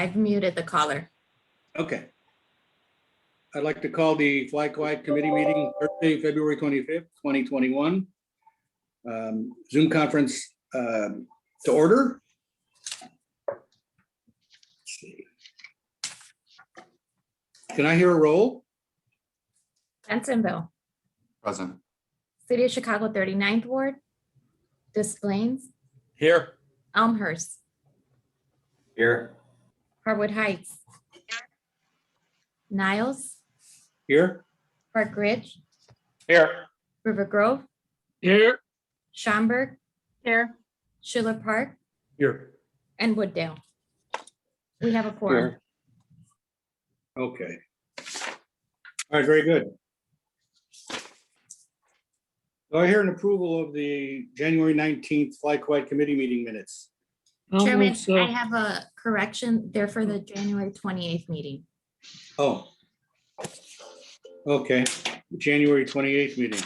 I've muted the caller. Okay. I'd like to call the Fly Quiet Committee meeting Thursday, February 25th, 2021. Zoom conference to order. Let's see. Can I hear a roll? Bensonville, Present. City of Chicago 39th Ward, Des Plaines, Here. Elmhurst, Here. Harwood Heights, Niles, Here? Park Ridge, Here. River Grove, Here. Schaumburg. Here. Schiller Park, Here. and Wooddale. We have a quorum. Okay. All right, very good. Do I hear an approval of the January 19th Fly Quiet Committee meeting minutes? Chairman, I have a correction there for the January 28th meeting. Oh. Okay, January 28th meeting.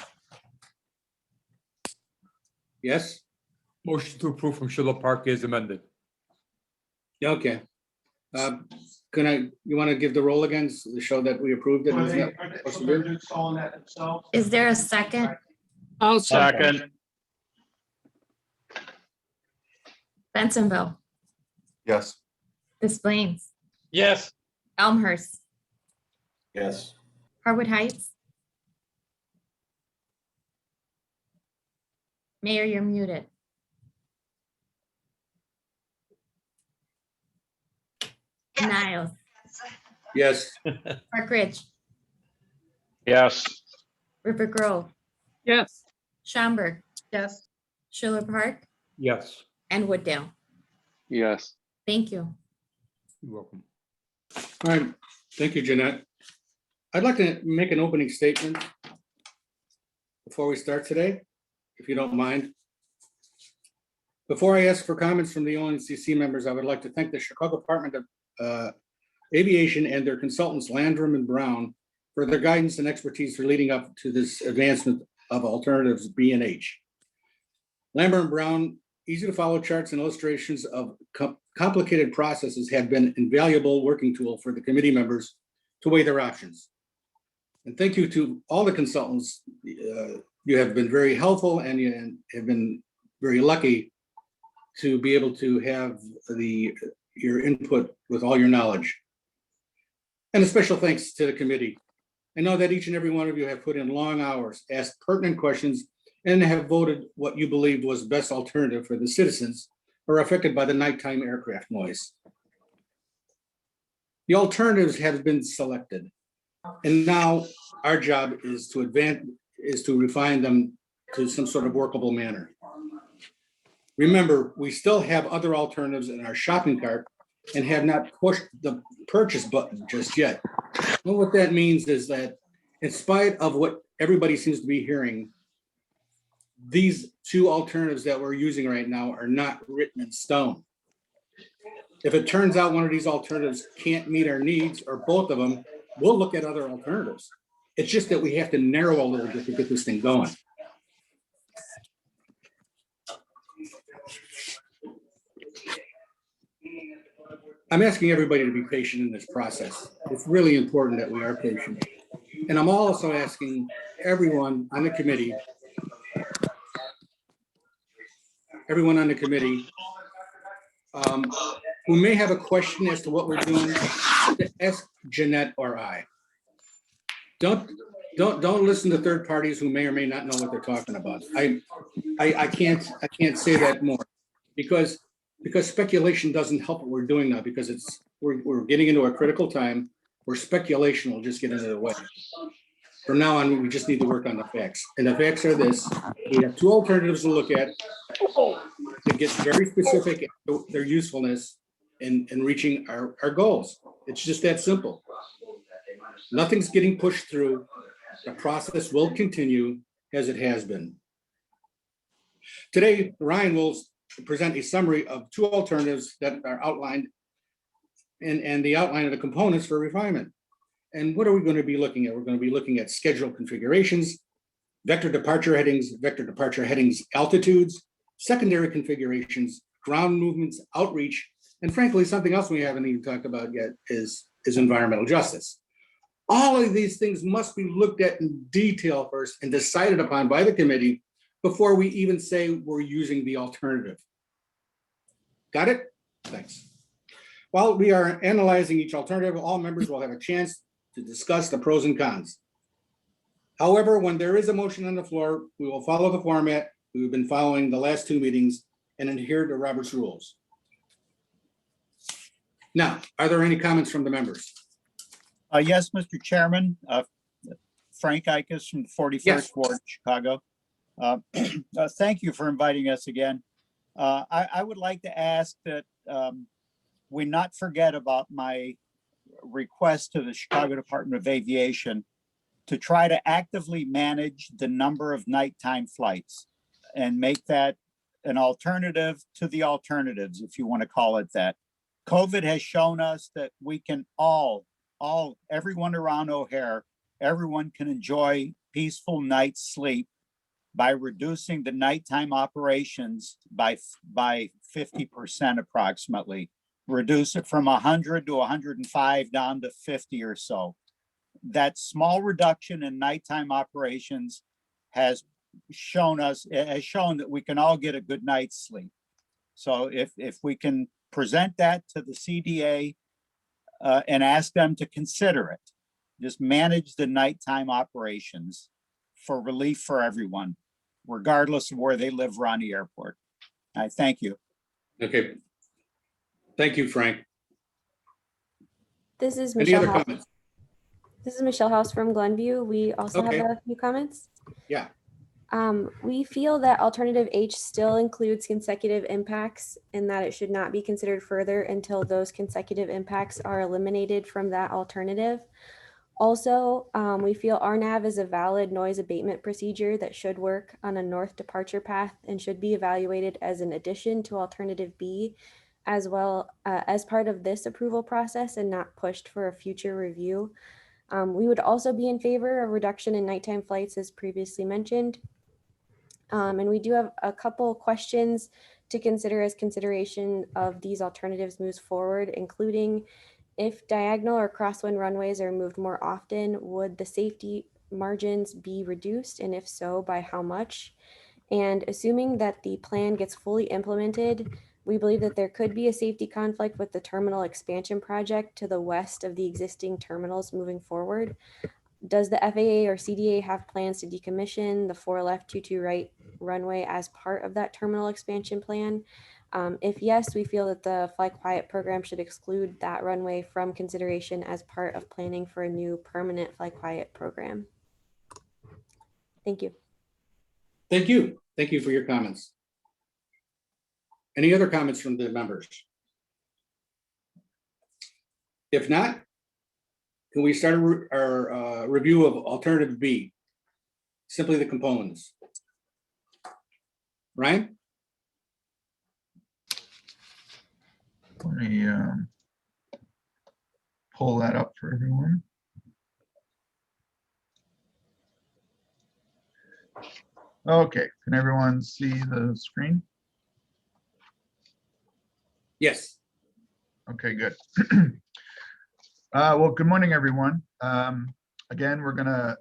Yes? Motion to approve from Schiller Park is amended. Yeah, okay. You want to give the roll again to show that we approved it? Isn't that supposed to be? Is there a second? I'll Second. Bensonville, Yes. Des Plaines, Yes. Elmhurst, Yes. Harwood Heights. Mayor, you're muted. Niles, Yes. Park Ridge, Yes. River Grove, Yes. Schaumburg, Yes. Schiller Park, Yes. and Wooddale. Yes. Thank you. You're welcome. All right, thank you, Jeanette. I'd like to make an opening statement before we start today, if you don't mind. Before I ask for comments from the ONCC members, I would like to thank the Chicago Department of Aviation and their consultants, Landrum and Brown, for their guidance and expertise for leading up to this advancement of alternatives B&H. Landrum and Brown, easy to follow charts and illustrations of complicated processes have been an invaluable working tool for the committee members to weigh their options. And thank you to all the consultants. You have been very helpful and you have been very lucky to be able to have your input with all your knowledge. And a special thanks to the committee. I know that each and every one of you have put in long hours, asked pertinent questions, and have voted what you believed was best alternative for the citizens who are affected by the nighttime aircraft noise. The alternatives have been selected, and now our job is to refine them to some sort of workable manner. Remember, we still have other alternatives in our shopping cart and have not pushed the purchase button just yet. And what that means is that in spite of what everybody seems to be hearing, these two alternatives that we're using right now are not written in stone. If it turns out one of these alternatives can't meet our needs or both of them, we'll look at other alternatives. It's just that we have to narrow a little bit to get this thing going. I'm asking everybody to be patient in this process. It's really important that we are patient. And I'm also asking everyone on the committee, who may have a question as to what we're doing, to ask Jeanette or I. Don't listen to third parties who may or may not know what they're talking about. I can't say that more because speculation doesn't help what we're doing now, because we're getting into a critical time where speculation will just get into the way. From now on, we just need to work on the facts. And the facts are this: we have two alternatives to look at to get very specific to their usefulness in reaching our goals. It's just that simple. Nothing's getting pushed through. The process will continue as it has been. Today, Ryan will present a summary of two alternatives that are outlined and the outline of the components for refinement. And what are we going to be looking at? We're going to be looking at schedule configurations, vector departure headings altitudes, secondary configurations, ground movements, outreach, And frankly, something else we haven't even talked about yet is environmental justice. All of these things must be looked at in detail first and decided upon by the committee before we even say we're using the alternative. Got it? Thanks. While we are analyzing each alternative, all members will have a chance to discuss the pros and cons. However, when there is a motion on the floor, we will follow the format we've been following the last two meetings and adhere to Robert's rules. Now, are there any comments from the members? Yes, Mr. Chairman, Frank Ikas from the 41st Yes. Ward, Chicago. Thank you for inviting us again. I would like to ask that we not forget about my request to the Chicago Department of Aviation to try to actively manage the number of nighttime flights and make that an alternative to the alternatives, if you want to call it that. COVID has shown us that we can everyone around O'Hare, everyone can enjoy peaceful night's sleep by reducing the nighttime operations by 50% approximately. Reduce it from 100 to 105 down to 50 or so. That small reduction in nighttime operations has shown that we can all get a good night's sleep. So if we can present that to the CDA and ask them to consider it, just manage the nighttime operations for relief for everyone, regardless of where they live around the airport. I thank you. Okay. Thank you, Frank. This is Any Michelle other House. comments? This is Michelle House from Glenview. We also Okay. have a few comments. Yeah. We feel that alternative H still includes consecutive impacts and that it should not be considered further until those consecutive impacts are eliminated from that alternative. Also, we feel Rnav is a valid noise abatement procedure that should work on a north departure path and should be evaluated as an addition to alternative B as well as part of this approval process and not pushed for a future review. We would also be in favor of reduction in nighttime flights as previously mentioned. And we do have a couple questions to consider as consideration of these alternatives moves forward, including if diagonal or crosswind runways are moved more often, would the safety margins be reduced? And if so, by how much? And assuming that the plan gets fully implemented, we believe that there could be a safety conflict with the terminal expansion project to the west of the existing terminals moving forward. Does the FAA or CDA have plans to decommission the 4 left, 22 right runway as part of that terminal expansion plan? If yes, we feel that the Fly Quiet program should exclude that runway from consideration as part of planning for a new permanent Fly Quiet program. Thank you. Thank you. Thank you for your comments. Any other comments from the members? If not, can we start our review of alternative B? Simply the components. Ryan? Let me pull that up for everyone. Okay, can everyone see the screen? Yes. Okay, good. Well, good morning, everyone. Again, we're gonna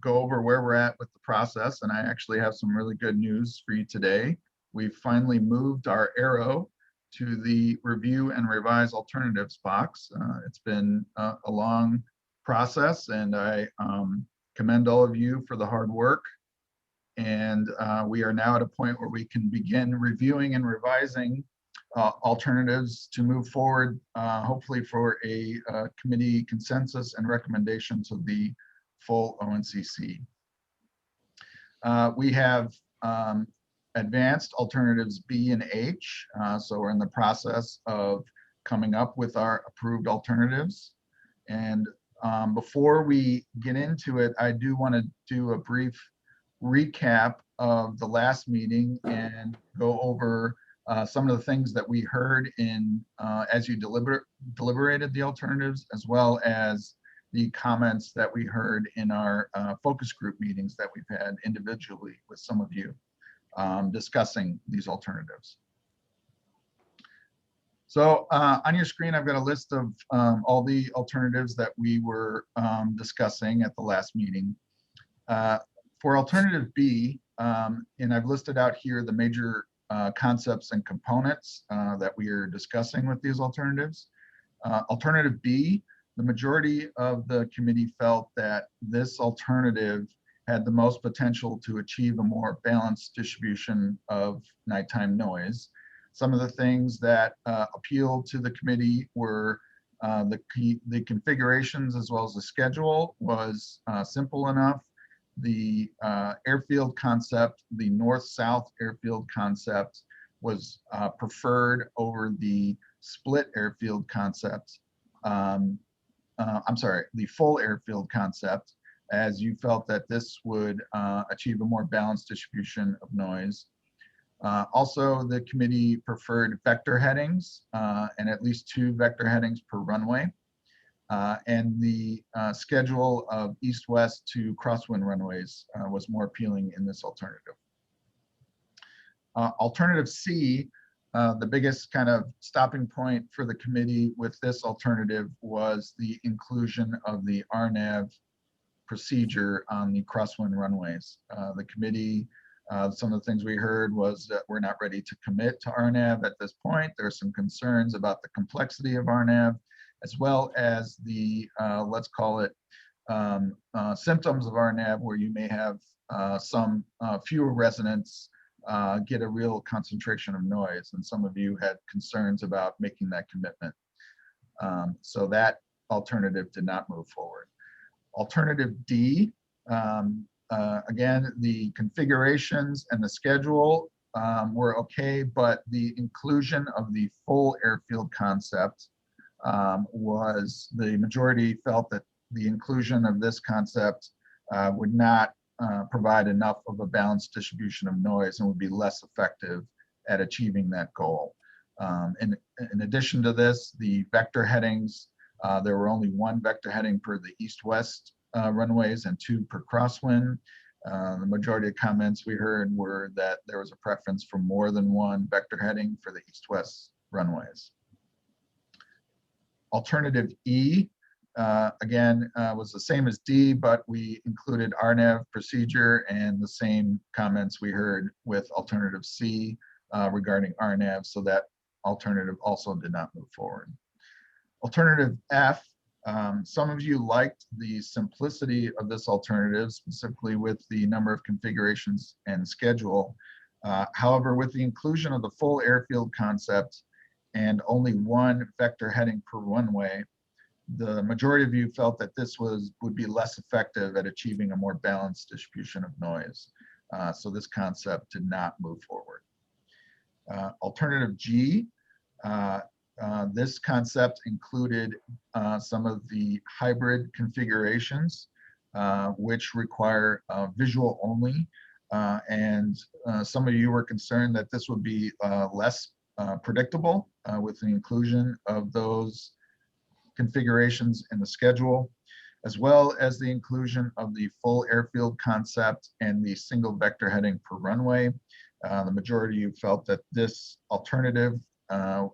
go over where we're at with the process, and I actually have some really good news for you today. We've finally moved our arrow to the review and revise alternatives box. It's been a long process, and I commend all of you for the hard work. And we are now at a point where we can begin reviewing and revising alternatives to move forward, hopefully for a committee consensus and recommendation to the full ONCC. We have advanced alternatives B and H, so we're in the process of coming up with our approved alternatives. And before we get into it, I do want to do a brief recap of the last meeting and go over some of the things that we heard in as you deliberated the alternatives, as well as the comments that we heard in our focus group meetings that we've had individually with some of you discussing these alternatives. So on your screen, I've got a list of all the alternatives that we were discussing at the last meeting. For alternative B, and I've listed out here the major concepts and components that we are discussing with these alternatives. Alternative B, the majority of the committee felt that this alternative had the most potential to achieve a more balanced distribution of nighttime noise. Some of the things that appealed to the committee were the configurations as well as the schedule was simple enough. The airfield concept, the north-south airfield concept was preferred over the split airfield concept. I'm sorry, the full airfield concept, as you felt that this would achieve a more balanced distribution of noise. Also, the committee preferred vector headings and at least 2 vector headings per runway. And the schedule of east-west to crosswind runways was more appealing in this alternative. Alternative C, the biggest kind of stopping point for the committee with this alternative was the inclusion of the Rnav procedure on the crosswind runways. The committee, some of the things we heard was that we're not ready to commit to Rnav at this point. There are some concerns about the complexity of Rnav, as well as the, let's call it, symptoms of Rnav, where you may have some fewer residents get a real concentration of noise. And some of you had concerns about making that commitment. So that alternative did not move forward. Alternative D, again, the configurations and the schedule were okay, but the inclusion of the full airfield concept was, the majority felt that the inclusion of this concept would not provide enough of a balanced distribution of noise and would be less effective at achieving that goal. In addition to this, the vector headings, there were only 1 vector heading per the east-west runways and 2 per crosswind. The majority of comments we heard were that there was a preference for more than 1 vector heading for the east-west runways. Alternative E, again, was the same as D, but we included Rnav procedure and the same comments we heard with alternative C regarding Rnav, so that alternative also did not move forward. Alternative F, some of you liked the simplicity of this alternative, specifically with the number of configurations and schedule. However, with the inclusion of the full airfield concept and only 1 vector heading per runway, the majority of you felt that this would be less effective at achieving a more balanced distribution of noise. So this concept did not move forward. Alternative G, this concept included some of the hybrid configurations, which require visual only. And some of you were concerned that this would be less predictable with the inclusion of those configurations in the schedule, as well as the inclusion of the full airfield concept and the single vector heading per runway. The majority of you felt that this alternative,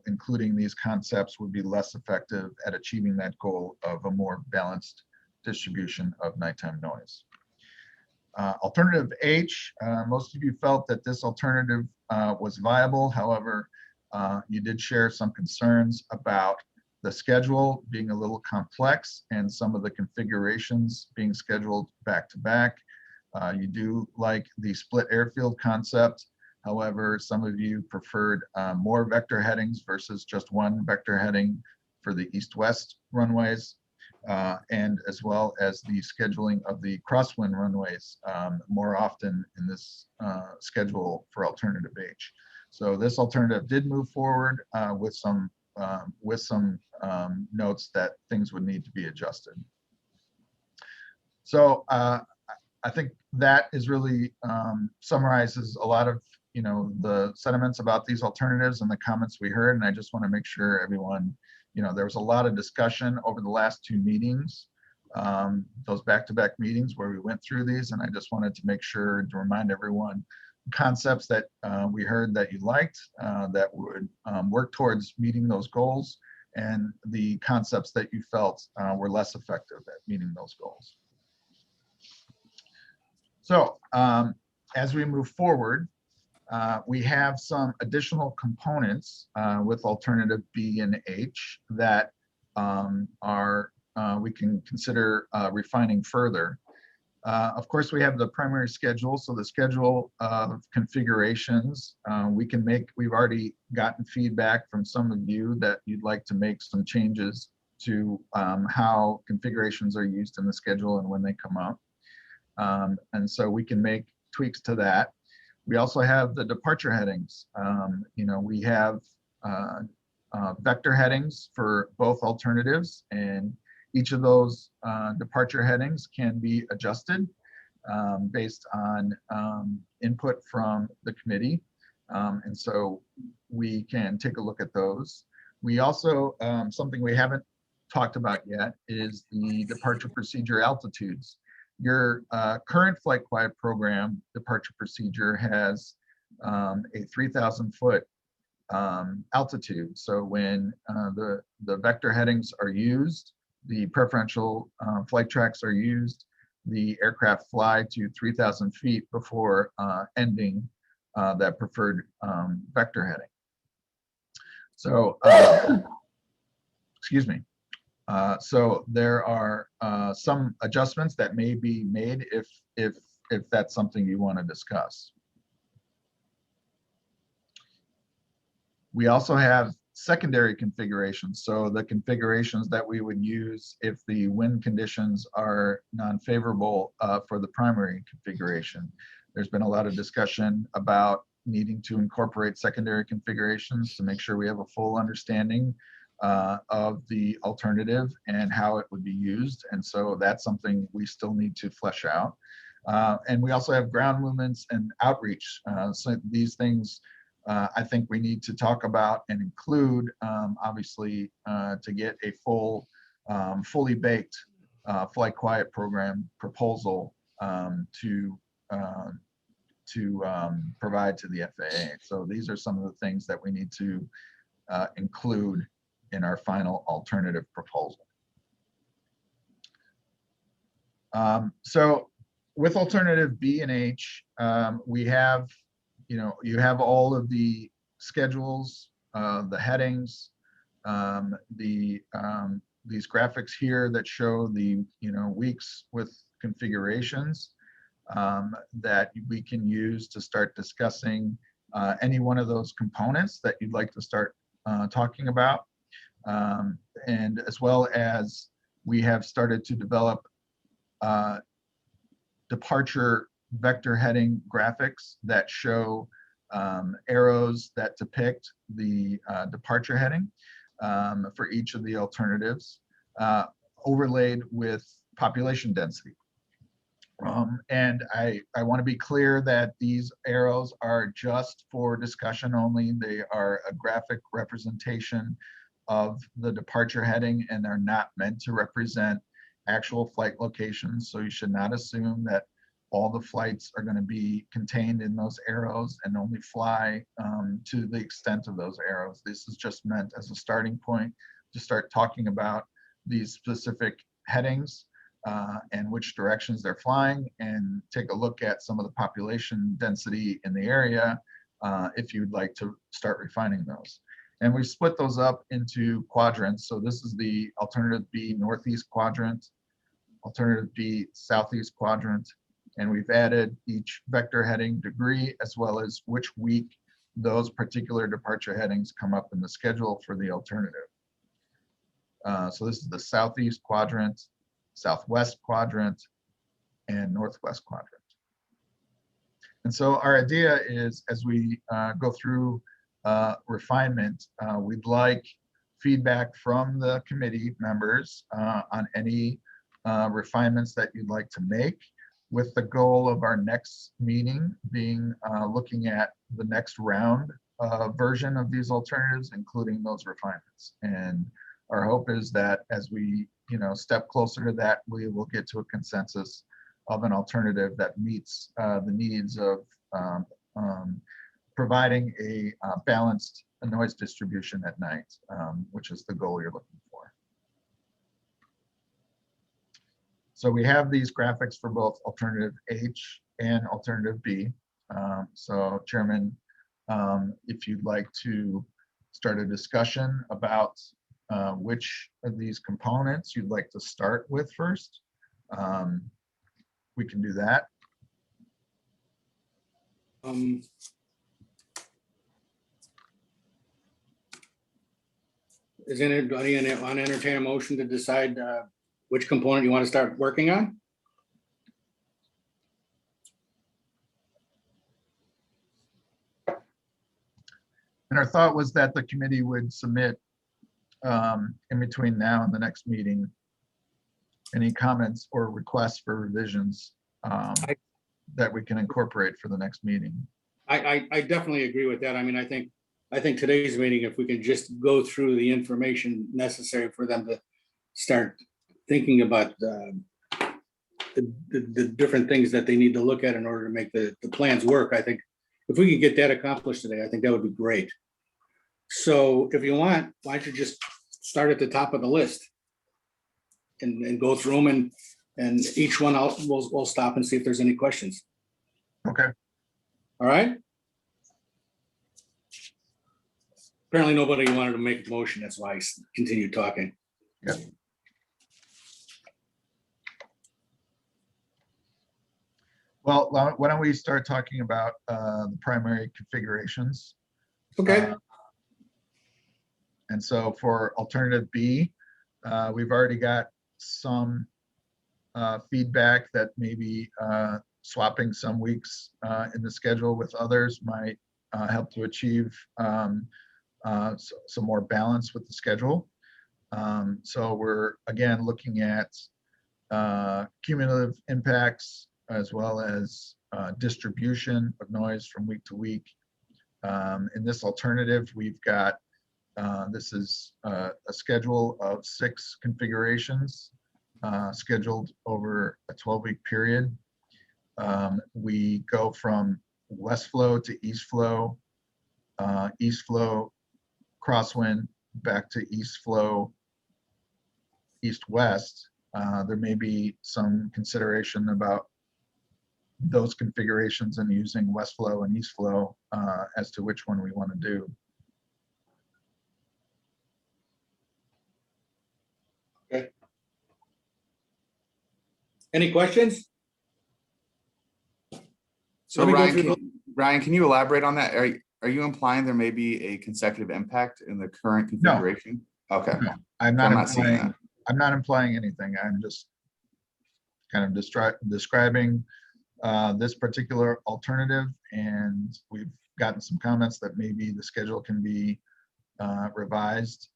including these concepts, would be less effective at achieving that goal of a more balanced distribution of nighttime noise. Alternative H, most of you felt that this alternative was viable. However, you did share some concerns about the schedule being a little complex and some of the configurations being scheduled back to back. You do like the split airfield concept. However, some of you preferred more vector headings versus just 1 vector heading for the east-west runways, and as well as the scheduling of the crosswind runways more often in this schedule for alternative H. So this alternative did move forward with some notes that things would need to be adjusted. So I think that is really summarizes a lot of the sentiments about these alternatives and the comments we heard. And I just want to make sure everyone, there was a lot of discussion over the last 2 meetings, those back-to-back meetings where we went through these. And I just wanted to make sure to remind everyone concepts that we heard that you liked, that would work towards meeting those goals, and the concepts that you felt were less effective at meeting those goals. So as we move forward, we have some additional components with alternative B and H that we can consider refining further. Of course, we have the primary schedule. So the schedule of configurations we've already gotten feedback from some of you that you'd like to make some changes to how configurations are used in the schedule and when they come up. And so we can make tweaks to that. We also have the departure headings. We have vector headings for both alternatives, and each of those departure headings can be adjusted based on input from the committee. And so we can take a look at those. We also, something we haven't talked about yet is the departure procedure altitudes. Your current flight quiet program departure procedure has a 3,000 foot altitude. So when the vector headings are used, the preferential flight tracks are used, the aircraft fly to 3,000 feet before ending that preferred vector heading. So, excuse me. So there are some adjustments that may be made if that's something you want to discuss. We also have secondary configurations. So the configurations that we would use if the wind conditions are non-favorable for the primary configuration. There's been a lot of discussion about needing to incorporate secondary configurations to make sure we have a full understanding of the alternative and how it would be used. And so that's something we still need to flesh out. And we also have ground movements and outreach. So these things I think we need to talk about and include, obviously, to get a fully baked flight quiet program proposal to provide to the FAA. So these are some of the things that we need to include in our final alternative proposal. So with alternative B and H, we have, you have all of the schedules, the headings, these graphics here that show the weeks with configurations that we can use to start discussing any one of those components that you'd like to start talking about. And as well as we have started to develop departure vector heading graphics that show arrows that depict the departure heading for each of the alternatives, overlaid with population density. And I want to be clear that these arrows are just for discussion only. They are a graphic representation of the departure heading, and they're not meant to represent actual flight locations. So you should not assume that all the flights are going to be contained in those arrows and only fly to the extent of those arrows. This is just meant as a starting point to start talking about these specific headings and which directions they're flying, and take a look at some of the population density in the area if you'd like to start refining those. And we've split those up into quadrants. So this is the alternative B northeast quadrant, alternative B southeast quadrant, and we've added each vector heading degree as well as which week those particular departure headings come up in the schedule for the alternative. So this is the southeast quadrant, southwest quadrant, and northwest quadrant. And so our idea is, as we go through refinement, we'd like feedback from the committee members on any refinements that you'd like to make, with the goal of our next meeting being looking at the next round version of these alternatives, including those refinements. And our hope is that as we step closer to that, we will get to a consensus of an alternative that meets the needs of providing a balanced noise distribution at night, which is the goal you're looking for. So we have these graphics for both alternative H and alternative B. So Chairman, if you'd like to start a discussion about which of these components you'd like to start with first, we can do that. Is anybody want to entertain a motion to decide which component you want to start working on? And our thought was that the committee would submit in between now and the next meeting any comments or requests for revisions that we can incorporate for the next meeting. I definitely agree with that. I mean, I think today's meeting, if we can just go through the information necessary for them to start thinking about the different things that they need to look at in order to make the plans work. I think if we could get that accomplished today, I think that would be great. So if you want, why don't you just start at the top of the list and go through them, and each one we'll stop and see if there's any questions. Okay. All right. Apparently nobody wanted to make a motion. That's why I continued talking. Yeah. Well, why don't we start talking about the primary configurations? Okay. And so for alternative B, we've already got some feedback that maybe swapping some weeks in the schedule with others might help to achieve some more balance with the schedule. So we're again looking at cumulative impacts as well as distribution of noise from week to week. In this alternative, we've got this is a schedule of 6 configurations scheduled over a 12-week period. We go from west flow to east flow, crosswind, back to east flow, east-west. There may be some consideration about those configurations and using west flow and east flow as to which one we want to do. Okay. Any questions? So Ryan, can you elaborate on that? Are you implying there may be a consecutive impact in the current configuration? No. Okay. No, I'm not seeing that. I'm not implying anything. I'm just kind of describing this particular alternative, and we've gotten some comments that maybe the schedule can be revised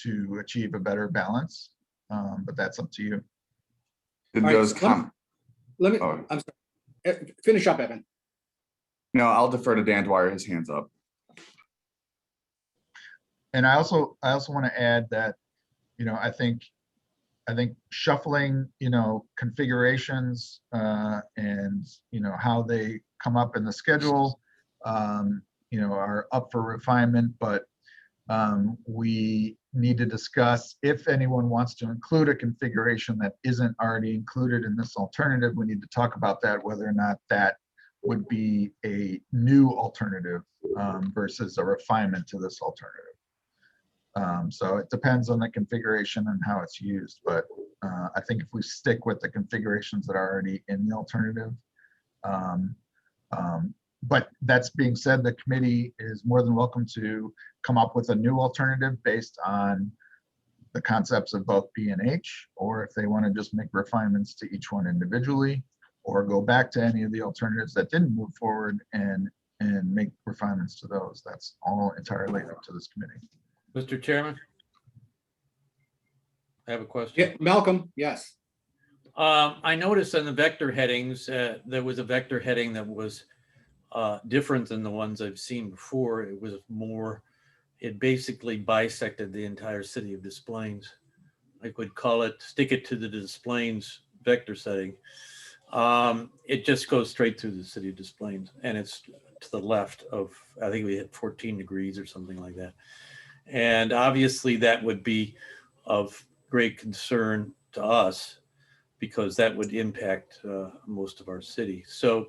to achieve a better balance, but that's up to you. Did All those right, come? Let me, Oh. I'm sorry. Finish up, Evan. No, I'll defer to Dan Dwyer. His hand's up. And I also want to add that, I think shuffling, configurations and, how they come up in the schedule, are up for refinement, but we need to discuss if anyone wants to include a configuration that isn't already included in this alternative. We need to talk about that, whether or not that would be a new alternative versus a refinement to this alternative. So it depends on the configuration and how it's used, but I think if we stick with the configurations that are already in the alternative, but that's being said, the committee is more than welcome to come up with a new alternative based on the concepts of both B and H, or if they want to just make refinements to each one individually, or go back to any of the alternatives that didn't move forward and make refinements to those. That's all entirely up to this committee. Mr. Chairman, I have a question. Yeah, Malcolm, yes. I noticed on the vector headings, there was a vector heading that was different than the ones I've seen before. It was more, it basically bisected the entire city of Des Plaines. I could call it, stick it to the Des Plaines vector setting. It just goes straight through the city of Des Plaines, and it's to the left of, I think we hit 14 degrees or something like that. And obviously that would be of great concern to us because that would impact most of our city. So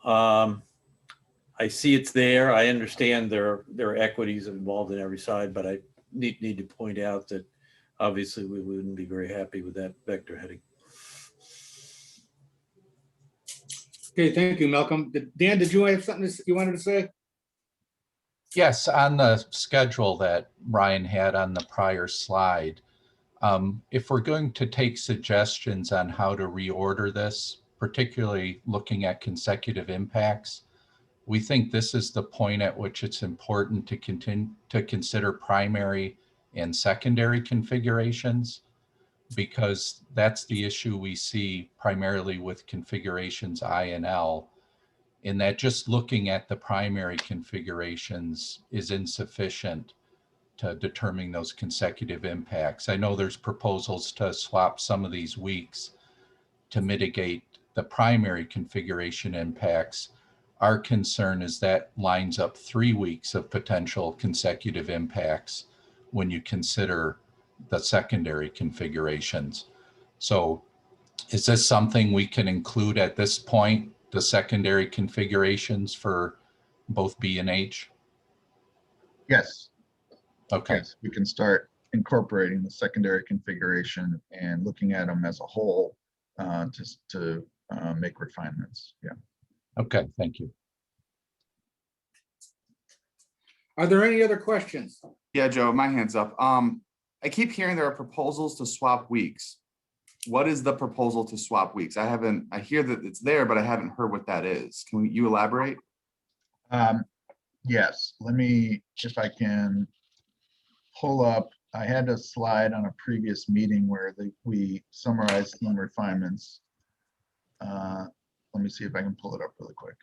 I see it's there. I understand there are equities involved in every side, but I need to point out that obviously we wouldn't be very happy with that vector heading. Okay, thank you, Malcolm. Dan, did you have something you wanted to say? Yes, on the schedule that Ryan had on the prior slide, if we're going to take suggestions on how to reorder this, particularly looking at consecutive impacts, we think this is the point at which it's important to continue to consider primary and secondary configurations, because that's the issue we see primarily with configurations I and L, in that just looking at the primary configurations is insufficient to determine those consecutive impacts. I know there's proposals to swap some of these weeks to mitigate the primary configuration impacts. Our concern is that lines up 3 weeks of potential consecutive impacts when you consider the secondary configurations. So is this something we can include at this point, the secondary configurations for both B and H? Yes, Okay. yes, we can start incorporating the secondary configuration and looking at them as a whole just to make refinements. Yeah. Okay, thank you. Are there any other questions? Yeah, Joe, my hand's up. I keep hearing there are proposals to swap weeks. What is the proposal to swap weeks? I hear that it's there, but I haven't heard what that is. Can you elaborate? Yes, let me, if I can pull up, I had a slide on a previous meeting where we summarized some refinements. Let me see if I can pull it up really quick.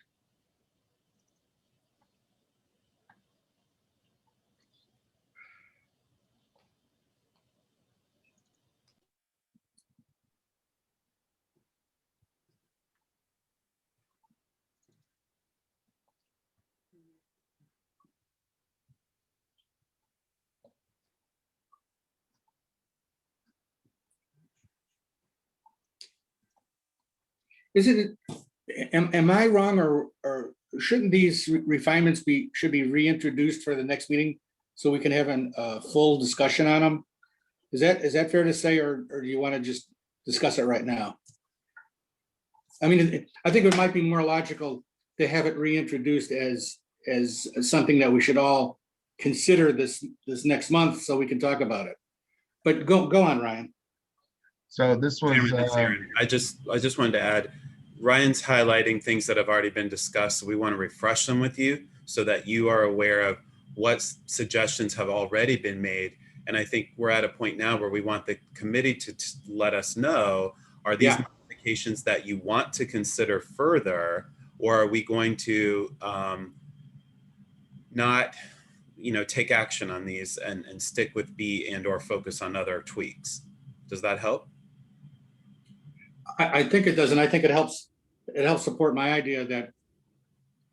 Am I wrong, or shouldn't these refinements should be reintroduced for the next meeting so we can have a full discussion on them? Is that fair to say, or do you want to just discuss it right now? I mean, I think it might be more logical to have it reintroduced as something that we should all consider this next month so we can talk about it. But go on, Ryan. So this was, Chairman, it's Aaron. I just wanted to add, Ryan's highlighting things that have already been discussed. So we want to refresh them with you so that you are aware of what suggestions have already been made. And I think we're at a point now where we want the committee to let us know, are these modifications that you want to consider further, or are we going to not, take action on these and stick with B and or focus on other tweaks? Does that help? I think it does, and I think it helps support my idea that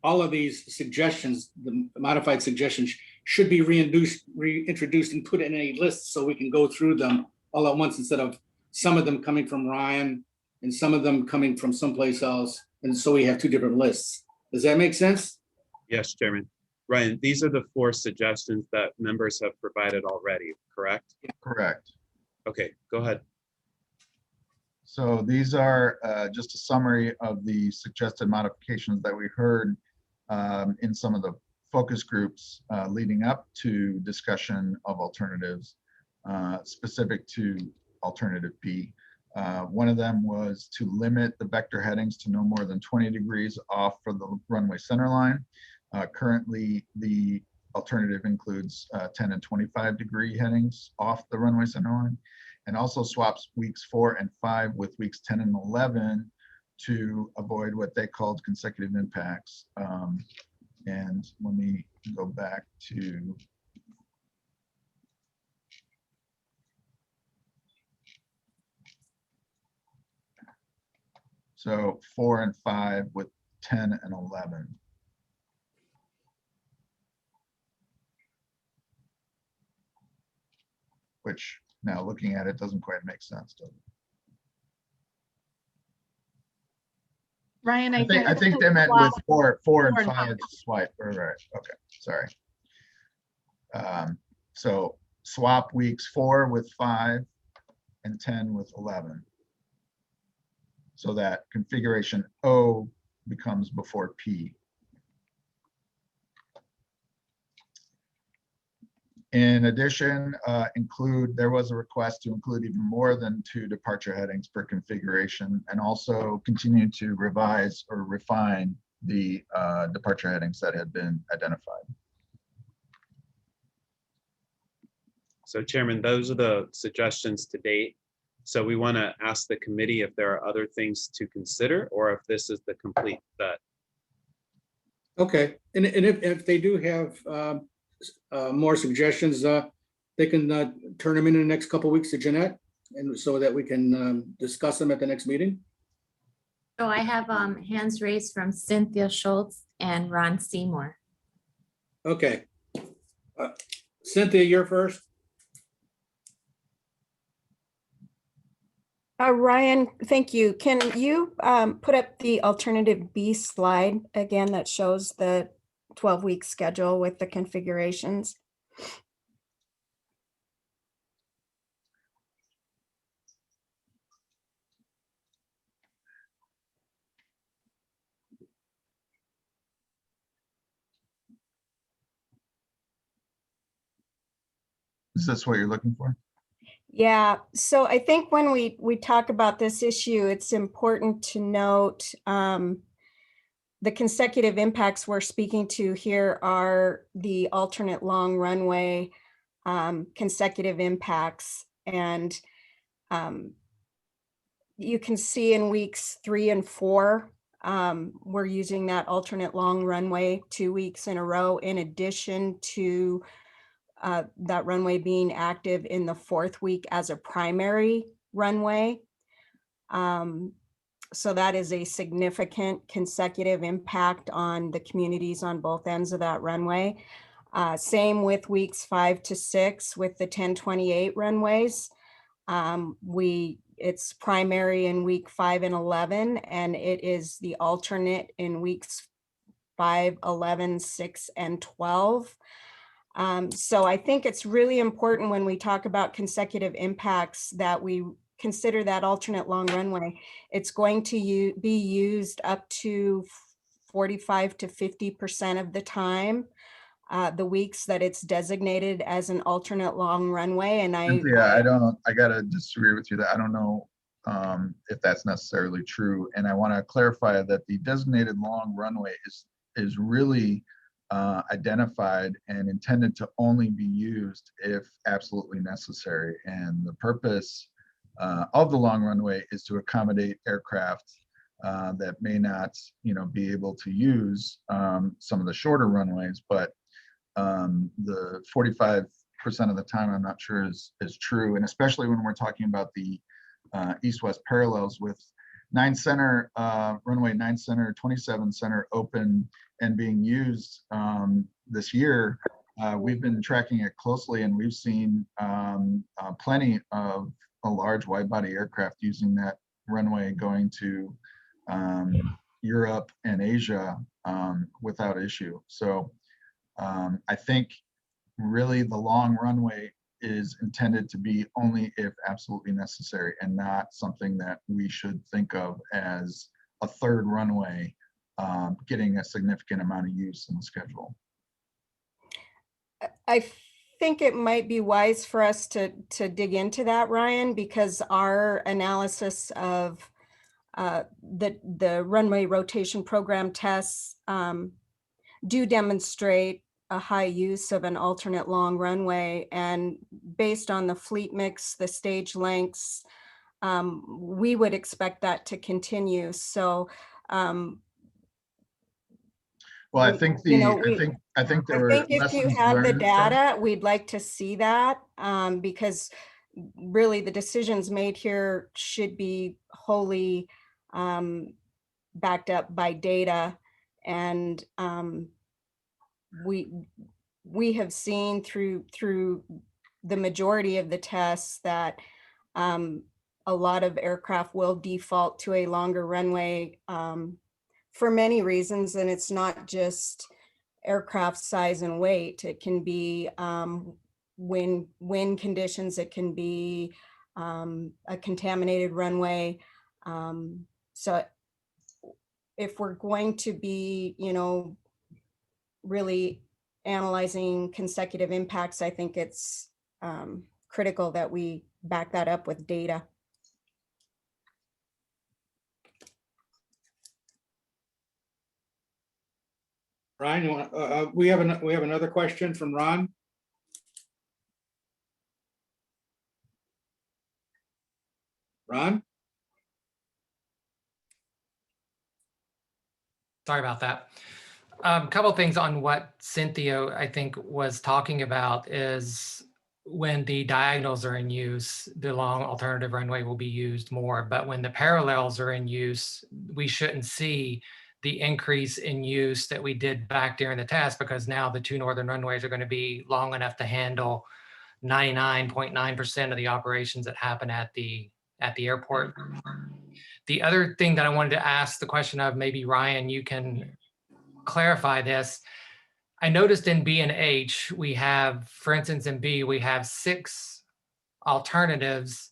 all of these suggestions, the modified suggestions, should be reintroduced and put in a list so we can go through them all at once instead of some of them coming from Ryan and some of them coming from someplace else. And so we have 2 different lists. Does that make sense? Yes, Chairman. Ryan, these are the 4 suggestions that members have provided already, correct? correct. Okay, go ahead. So these are just a summary of the suggested modifications that we heard in some of the focus groups leading up to discussion of alternatives specific to alternative B. One of them was to limit the vector headings to no more than 20 degrees off for the runway center line. Currently, the alternative includes 10 and 25 degree headings off the runway center line, and also swaps weeks 4 and 5 with weeks 10 and 11 to avoid what they called consecutive impacts. And let me go back to so 4 and 5 with 10 and 11. which now looking at it doesn't quite make sense. Does it? Ryan, I think they meant with four and five swipe. Right. Okay. Sorry. So swap weeks 4 with 5 and 10 with 11. So that configuration O becomes before P. In addition, there was a request to include even more than 2 departure headings per configuration, and also continue to revise or refine the departure headings that had been identified. So Chairman, those are the suggestions to date. So we want to ask the committee if there are other things to consider or if this is the complete set. Okay, and if they do have more suggestions, they can turn them in the next couple of weeks to Jeanette, and so that we can discuss them at the next meeting. So I have hands raised from Cynthia Schultz and Ron Seymour. Okay. Cynthia, you're first. Ryan, thank you. Can you put up the alternative B slide again that shows the 12-week schedule with the configurations? Is this what you're looking for? Yeah, so I think when we talk about this issue, it's important to note the consecutive impacts we're speaking to here are the alternate long runway consecutive impacts. And you can see in weeks 3 and 4, we're using that alternate long runway 2 weeks in a row, in addition to that runway being active in the 4th week as a primary runway. So that is a significant consecutive impact on the communities on both ends of that runway. Same with weeks 5 to 6 with the 1028 runways. It's primary in week 5 and 11, and it is the alternate in weeks 5, 11, 6, and 12. So I think it's really important when we talk about consecutive impacts that we consider that alternate long runway. It's going to be used up to 45 to 50% of the time, the weeks that it's designated as an alternate long runway. And I gotta disagree with you that I don't know if that's necessarily true. And I want to clarify that the designated long runway is really identified and intended to only be used if absolutely necessary. And the purpose of the long runway is to accommodate aircraft that may not, be able to use some of the shorter runways, but the 45% of the time, I'm not sure is true. And especially when we're talking about the east-west parallels with 9 center, runway 9 center, 27 center open and being used this year. We've been tracking it closely, and we've seen plenty of a large wide-body aircraft using that runway going to Europe and Asia without issue. So I think really the long runway is intended to be only if absolutely necessary, and not something that we should think of as a third runway getting a significant amount of use in the schedule. I think it might be wise for us to dig into that, Ryan, because our analysis of the runway rotation program tests do demonstrate a high use of an alternate long runway, and based on the fleet mix, the stage lengths, we would expect that to continue. So well, I think I think if you have the data, we'd like to see that, because really the decisions made here should be wholly backed up by data. And we have seen through the majority of the tests that a lot of aircraft will default to a longer runway for many reasons. And it's not just aircraft size and weight. It can be wind conditions. It can be a contaminated runway. So if we're going to be, really analyzing consecutive impacts, I think it's critical that we back that up with data. Ryan, you want, we have another question from Ron. Ron? Sorry about that. A couple things on what Cynthia, I think, was talking about is when the diagonals are in use, the long alternative runway will be used more. But when the parallels are in use, we shouldn't see the increase in use that we did back during the test, because now the two northern runways are going to be long enough to handle 99.9% of the operations that happen at the airport. The other thing that I wanted to ask the question of, maybe Ryan, you can clarify this. I noticed in B and H, we have, for instance, in B, we have 6 alternatives,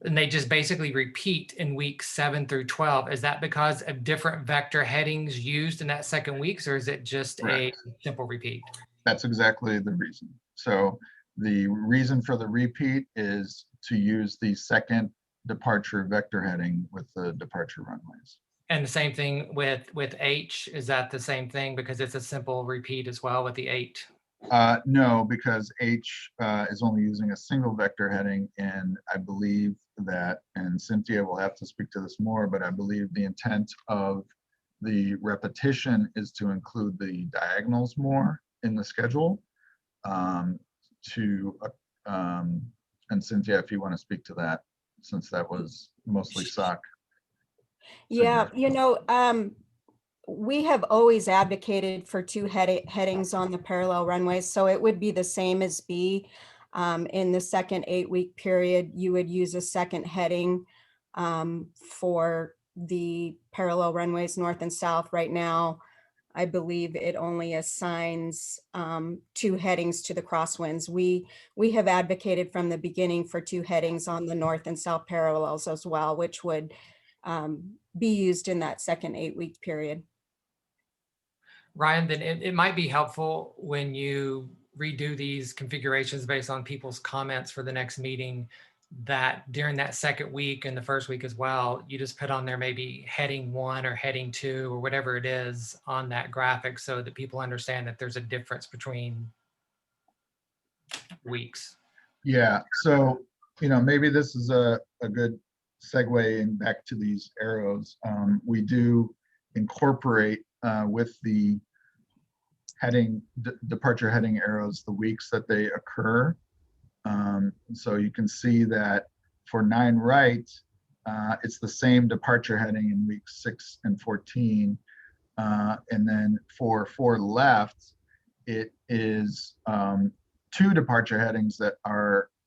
and they just basically repeat in weeks 7 through 12. Is that because of different vector headings used in that second weeks, or is it just Correct. a simple repeat? That's exactly the reason. So the reason for the repeat is to use the second departure vector heading with the departure runways. And the same thing with H, is that the same thing because it's a simple repeat as well with the 8? No, because H is only using a single vector heading, and I believe that, and Cynthia will have to speak to this more, but I believe the intent of the repetition is to include the diagonals more in the schedule. And Cynthia, if you want to speak to that, since that was mostly SOC. Yeah, we have always advocated for 2 headings on the parallel runways, so it would be the same as B. In the second 8-week period, you would use a second heading for the parallel runways north and south. Right now, I believe it only assigns 2 headings to the crosswinds. We have advocated from the beginning for 2 headings on the north and south parallels as well, which would be used in that second 8-week period. Ryan, then it might be helpful when you redo these configurations based on people's comments for the next meeting, that during that second week and the first week as well, you just put on there maybe heading 1 or heading 2 or whatever it is on that graphic, so that people understand that there's a difference between weeks. Yeah, so, maybe this is a good segue in back to these arrows. We do incorporate with the heading, departure heading arrows, the weeks that they occur. So you can see that for 9 right, it's the same departure heading in weeks 6 and 14. And then for 4 left, it is 2 departure headings that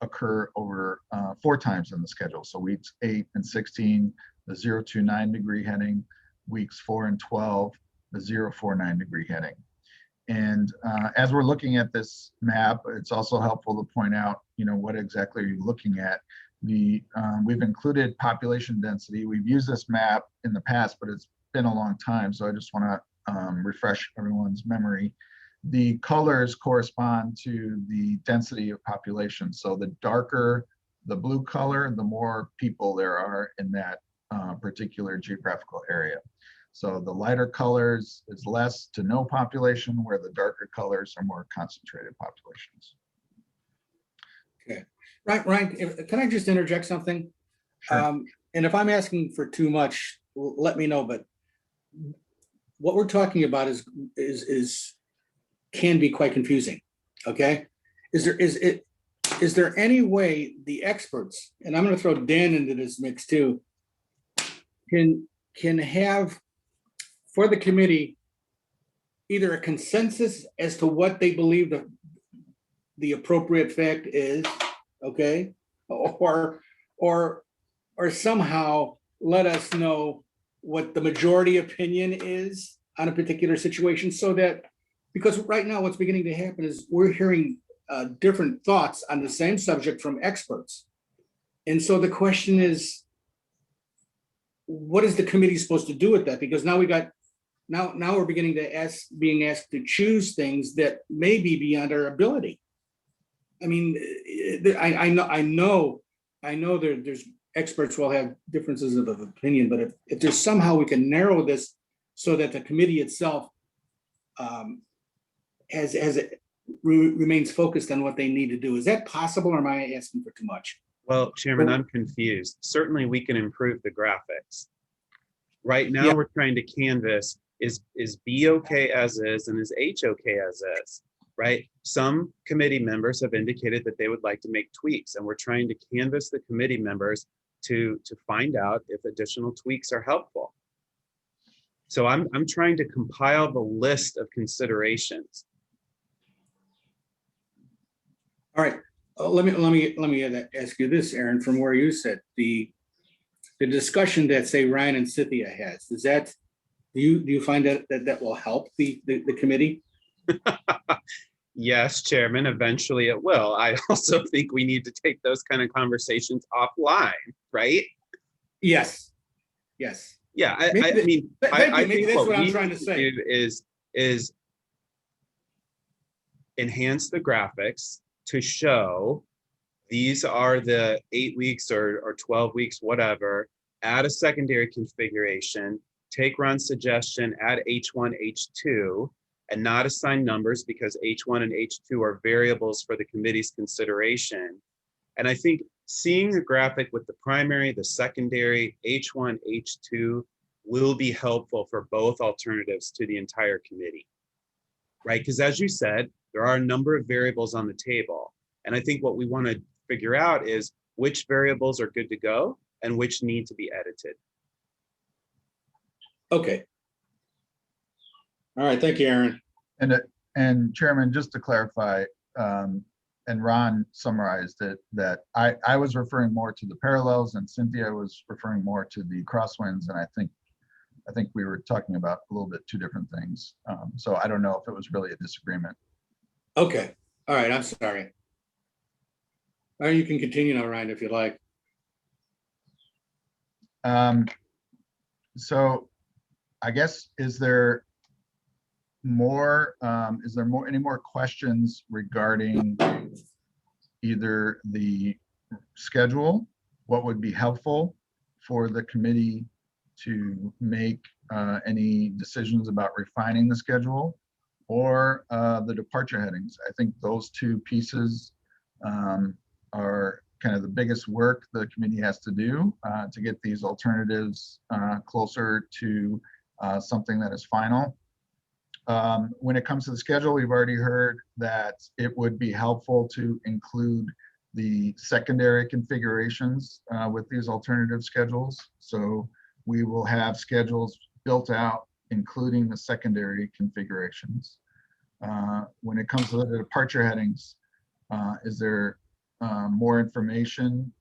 occur over 4 times in the schedule. So weeks 8 and 16, the 029 degree heading, weeks 4 and 12, the 049 degree heading. And as we're looking at this map, it's also helpful to point out, what exactly are you looking at? We've included population density. We've used this map in the past, but it's been a long time. So I just want to refresh everyone's memory. The colors correspond to the density of population. So the darker the blue color, the more people there are in that particular geographical area. So the lighter colors is less to no population, where the darker colors are more concentrated populations. Okay, Ryan, can I just interject something? Sure. And if I'm asking for too much, let me know. But what we're talking about is can be quite confusing. Okay, is there any way the experts, and I'm going to throw Dan into this mix too, can have for the committee either a consensus as to what they believe the appropriate fact is, okay? Or somehow let us know what the majority opinion is on a particular situation, so that, because right now what's beginning to happen is we're hearing different thoughts on the same subject from experts. And so the question is, what is the committee supposed to do with that? Because now now we're beginning to being asked to choose things that may be beyond our ability. I mean, I know there's experts will have differences of opinion, but if there's somehow we can narrow this so that the committee itself remains focused on what they need to do, is that possible, or am I asking for too much? Well, Chairman, I'm confused. Certainly we can improve the graphics. Right now, Yeah. we're trying to canvas, is B okay as is and is H okay as is, right? Some committee members have indicated that they would like to make tweaks, and we're trying to canvas the committee members to find out if additional tweaks are helpful. So I'm trying to compile the list of considerations. All right, let me ask you this, Aaron, from where you said the discussion that, say, Ryan and Cynthia has, is that, do you find that will help the committee? Yes, Chairman, eventually it will. I also think we need to take those kind of conversations offline, right? Yes. Yeah, I Maybe mean, maybe think that's what I'm we trying to need say. do is enhance the graphics to show these are the 8 weeks or 12 weeks, whatever. Add a secondary configuration, take Ron's suggestion, add H1, H2, and not assign numbers, because H1 and H2 are variables for the committee's consideration. And I think seeing the graphic with the primary, the secondary, H1, H2 will be helpful for both alternatives to the entire committee, right? Because as you said, there are a number of variables on the table. And I think what we want to figure out is which variables are good to go and which need to be edited. Okay. All right, thank you, Aaron. And Chairman, just to clarify, and Ron summarized it, that I was referring more to the parallels and Cynthia was referring more to the crosswinds. And I think we were talking about a little bit two different things. So I don't know if it was really a disagreement. Okay, all right, I'm sorry. All right, you can continue now, Ryan, if you like. So I guess, is there any more questions regarding either the schedule, what would be helpful for the committee to make any decisions about refining the schedule, or the departure headings? I think those two pieces are kind of the biggest work the committee has to do to get these alternatives closer to something that is final. When it comes to the schedule, we've already heard that it would be helpful to include the secondary configurations with these alternative schedules. So we will have schedules built out, including the secondary configurations. When it comes to the departure headings, is there more information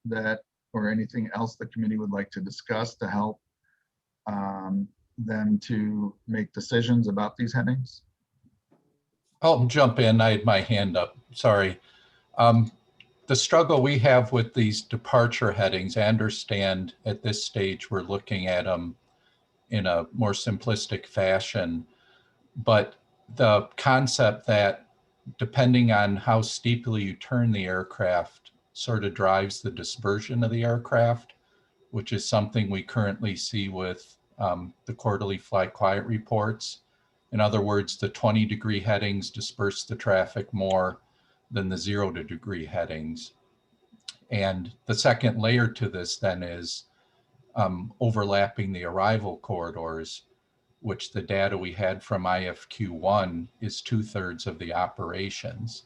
or anything else the committee would like to discuss to help them to make decisions about these headings? I'll jump in. I had my hand up. Sorry. The struggle we have with these departure headings, I understand at this stage we're looking at them in a more simplistic fashion, but the concept that depending on how steeply you turn the aircraft sort of drives the dispersion of the aircraft, which is something we currently see with the quarterly fly quiet reports. In other words, the 20-degree headings disperse the traffic more than the 0-degree headings. And the second layer to this then is overlapping the arrival corridors, which the data we had from IFQ1 is 2/3 of the operations.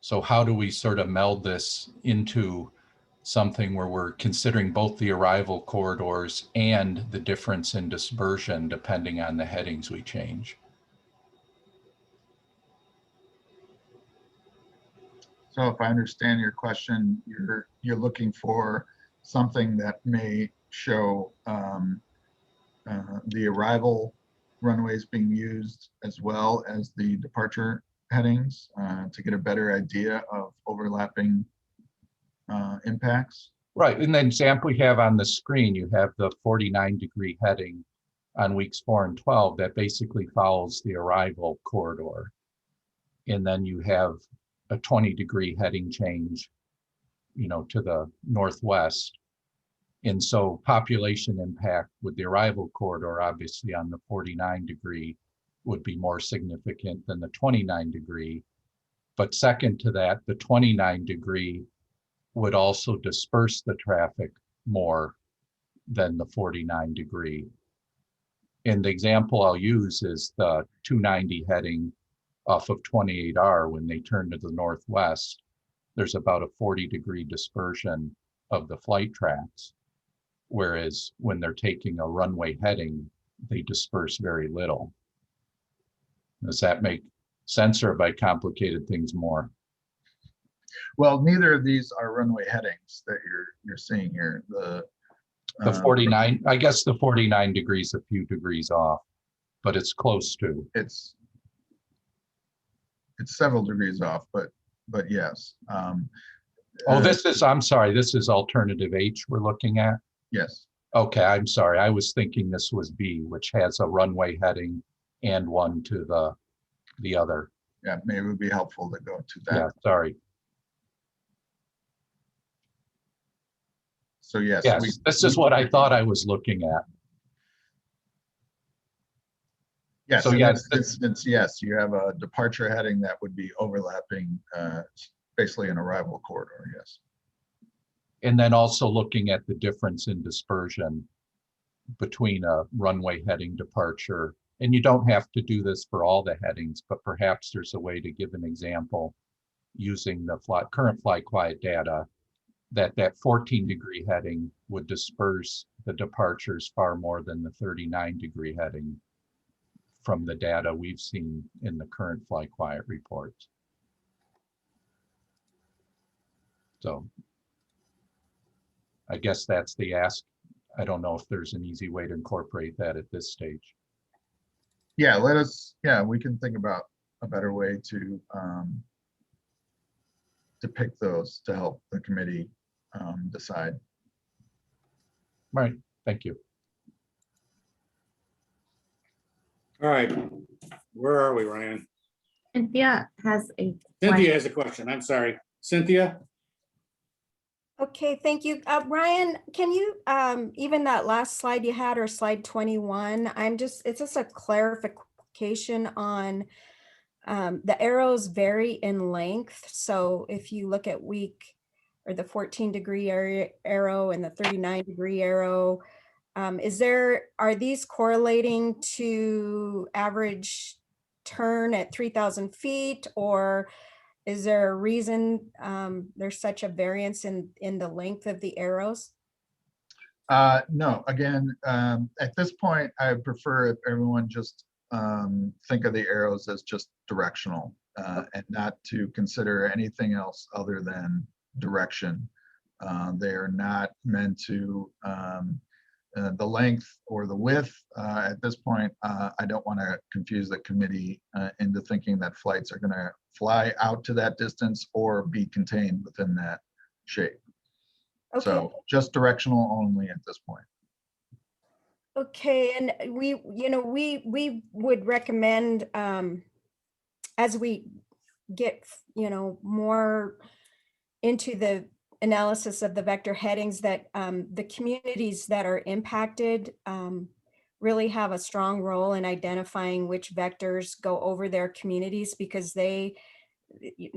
So how do we sort of meld this into something where we're considering both the arrival corridors and the difference in dispersion depending on the headings we change? So if I understand your question, you're looking for something that may show the arrival runways being used as well as the departure headings to get a better idea of overlapping impacts. Right, in the example you have on the screen, you have the 49-degree heading on weeks 4 and 12 that basically follows the arrival corridor. And then you have a 20-degree heading change, to the northwest. And so population impact with the arrival corridor, obviously on the 49-degree would be more significant than the 29-degree. But second to that, the 29-degree would also disperse the traffic more than the 49-degree. And the example I'll use is the 290 heading off of 28R. When they turn to the northwest, there's about a 40-degree dispersion of the flight tracks. Whereas when they're taking a runway heading, they disperse very little. Does that make sense, or have I complicated things more? Well, neither of these are runway headings that you're seeing here. The 49, I guess the 49 degrees, a few degrees off, but it's close to. It's several degrees off, but yes. I'm sorry, this is alternative H we're looking at? Yes. Okay, I'm sorry. I was thinking this was B, which has a runway heading and one to the other. Yeah, maybe it would be helpful to go to that. Yeah, sorry. So yes. Yes, this is what I thought I was looking at. Yes, so in yes, this instance, yes, you have a departure heading that would be overlapping basically an arrival corridor, yes. And then also looking at the difference in dispersion between a runway heading departure. And you don't have to do this for all the headings, but perhaps there's a way to give an example using the current flight quiet data that 14-degree heading would disperse the departures far more than the 39-degree heading from the data we've seen in the current flight quiet reports. So I guess that's the ask. I don't know if there's an easy way to incorporate that at this stage. Yeah, we can think about a better way to depict those to help the committee decide. Right, thank you. All right, where are we, Ryan? Cynthia has a Cynthia has a question. I'm sorry. Cynthia? Okay, thank you. Ryan, can you, even that last slide you had, or slide 21, it's just a clarification on the arrows vary in length. So if you look at week, or the 14-degree arrow and the 39-degree arrow, are these correlating to average turn at 3,000 feet, or is there a reason there's such a variance in the length of the arrows? No, again, at this point, I would prefer if everyone just think of the arrows as just directional and not to consider anything else other than direction. They are not meant to, the length or the width. At this point, I don't want to confuse the committee into thinking that flights are going to fly out to that distance or be contained within that shape. Okay. So just directional only at this point. Okay, and we would recommend as we get more into the analysis of the vector headings that the communities that are impacted really have a strong role in identifying which vectors go over their communities, because they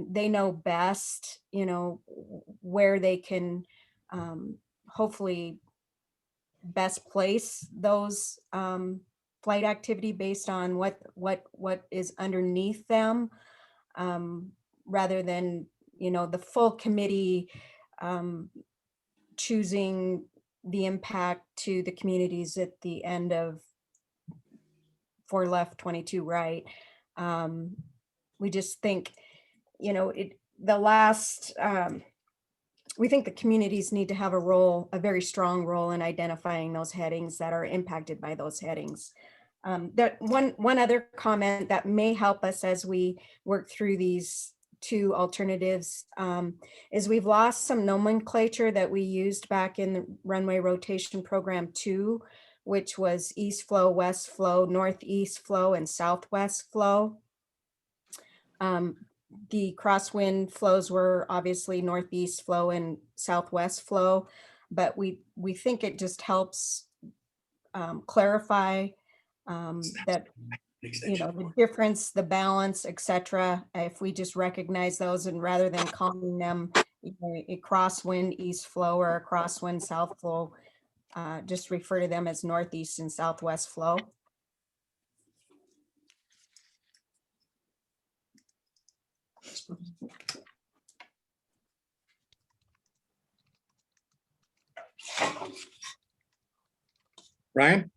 know best, where they can hopefully best place those flight activity based on what is underneath them, rather than the full committee choosing the impact to the communities at the end of 4 left, 22 right. We just think, the last, we think the communities need to have a role, a very strong role in identifying those headings that are impacted by those headings. That one other comment that may help us as we work through these two alternatives is we've lost some nomenclature that we used back in the runway rotation program 2, which was east flow, west flow, northeast flow, and southwest flow. The crosswind flows were obviously northeast flow and southwest flow, but we think it just helps clarify that, you know, the difference, the balance, etc. If we just recognize those, and rather than calling them, you know, a crosswind east flow or a crosswind south flow, just refer to them as northeast and southwest flow. Ryan?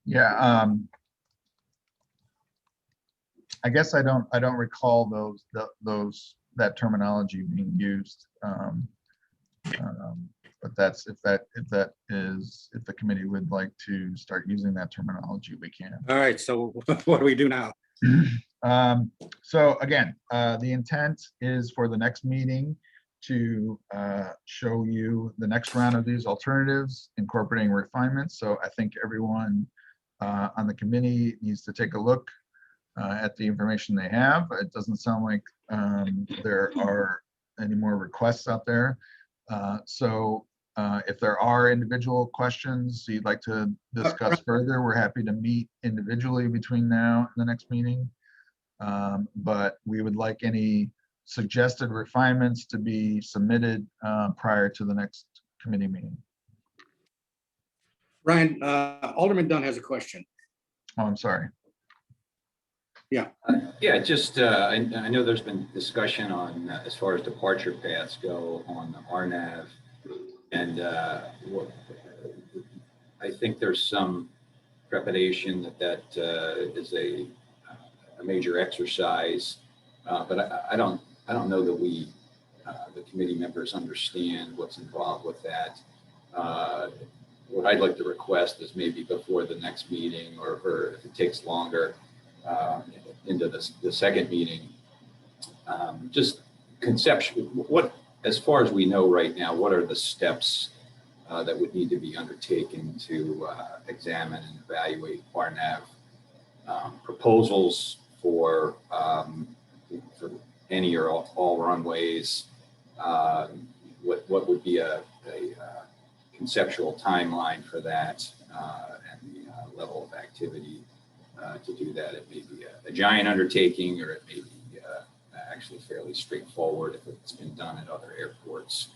Yeah, I guess I don't recall that terminology being used. But that's if the committee would like to start using that terminology, we can. All right, so what do we do now? So again, the intent is for the next meeting to show you the next round of these alternatives, incorporating refinements. So I think everyone on the committee needs to take a look at the information they have. It doesn't sound like there are any more requests out there. So if there are individual questions you'd like to discuss further, we're happy to meet individually between now and the next meeting. But we would like any suggested refinements to be submitted prior to the next committee meeting. Ryan, Alderman Dunn has a question. Oh, I'm sorry. Yeah. Yeah, just I know there's been discussion on as far as departure paths go on the Rnav, and I think there's some trepidation that is a major exercise, but I don't know that we the committee members understand what's involved with that. What I'd like to request is maybe before the next meeting, or if it takes longer, into the second meeting, just conceptual, what, as far as we know right now, what are the steps that would need to be undertaken to examine and evaluate Rnav proposals for any or all runways? What would be a conceptual timeline for that, and the level of activity to do that? It may be a giant undertaking, or it may be actually fairly straightforward if it's been done at other airports.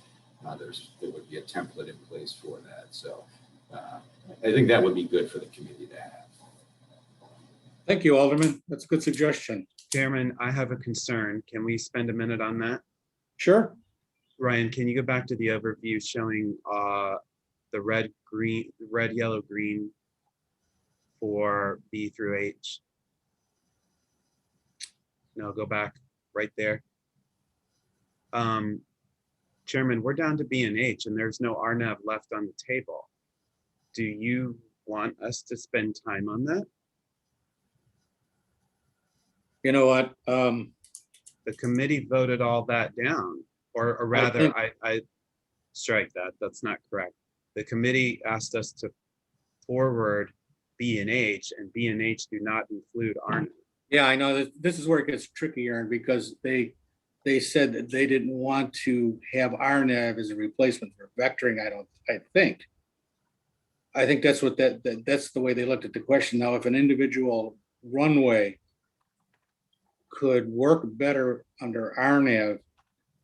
There would be a template in place for that. So I think that would be good for the committee to have. Thank you, Alderman. That's a good suggestion. Chairman, I have a concern. Can we spend a minute on that? Sure. Ryan, can you go back to the overview showing the red, yellow, green for B through H? No, go back right there. Chairman, we're down to B and H, and there's no Rnav left on the table. Do you want us to spend time on that? You know what? The committee voted all that down, or rather, I strike that. That's not correct. The committee asked us to forward B and H, and B and H do not include Rnav. Yeah, I know that this is where it gets trickier, because they said that they didn't want to have Rnav as a replacement for vectoring. I think that's what that's the way they looked at the question. Now, if an individual runway could work better under Rnav,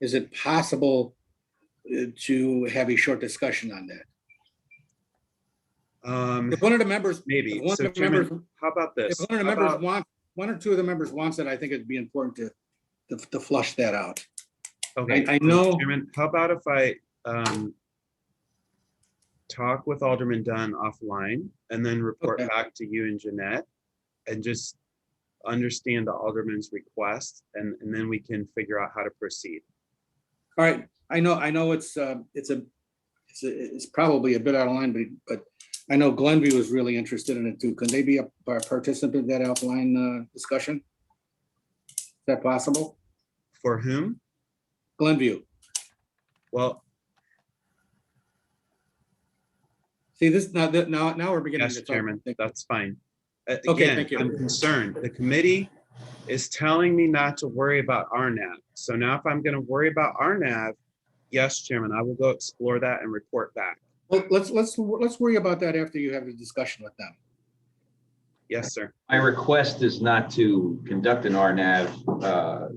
is it possible to have a short discussion on that? If one of the members, maybe. If So, Chairman, how about this? If one of the members one or two of the members wants it, I think it'd be important to flush that out. Okay, I know. Chairman, how about if I talk with Alderman Dunn offline and then report back to you and Jeanette, and just understand the alderman's request, and then we can figure out how to proceed. All right, I know it's probably a bit out of line, but I know Glenview was really interested in it too. Can they be a participant in that offline discussion? Is that possible? For whom? Glenview. Well, See this now we're beginning yes, to talk. Chairman, that's fine. Okay, Again, thank you. I'm concerned. The committee is telling me not to worry about Rnav. So now if I'm going to worry about Rnav, yes, Chairman, I will go explore that and report back. Let's worry about that after you have the discussion with them. Yes, sir. My request is not to conduct an RNAV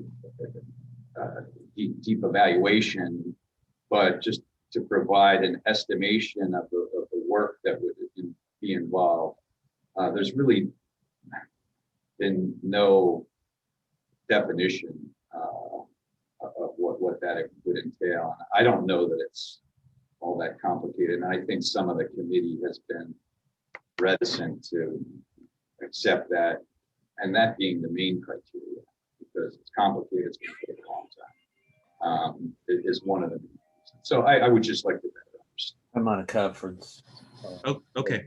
deep evaluation, but just to provide an estimation of the work that would be involved. There's really been no definition of what that would entail. I don't know that it's all that complicated, and I think some of the committee has been reticent to accept that, and that being the main criteria, because it's complicated, it's going to take a long time. It is one of the reasons. So I would just like to better understand. I'm on a conference. Oh, okay.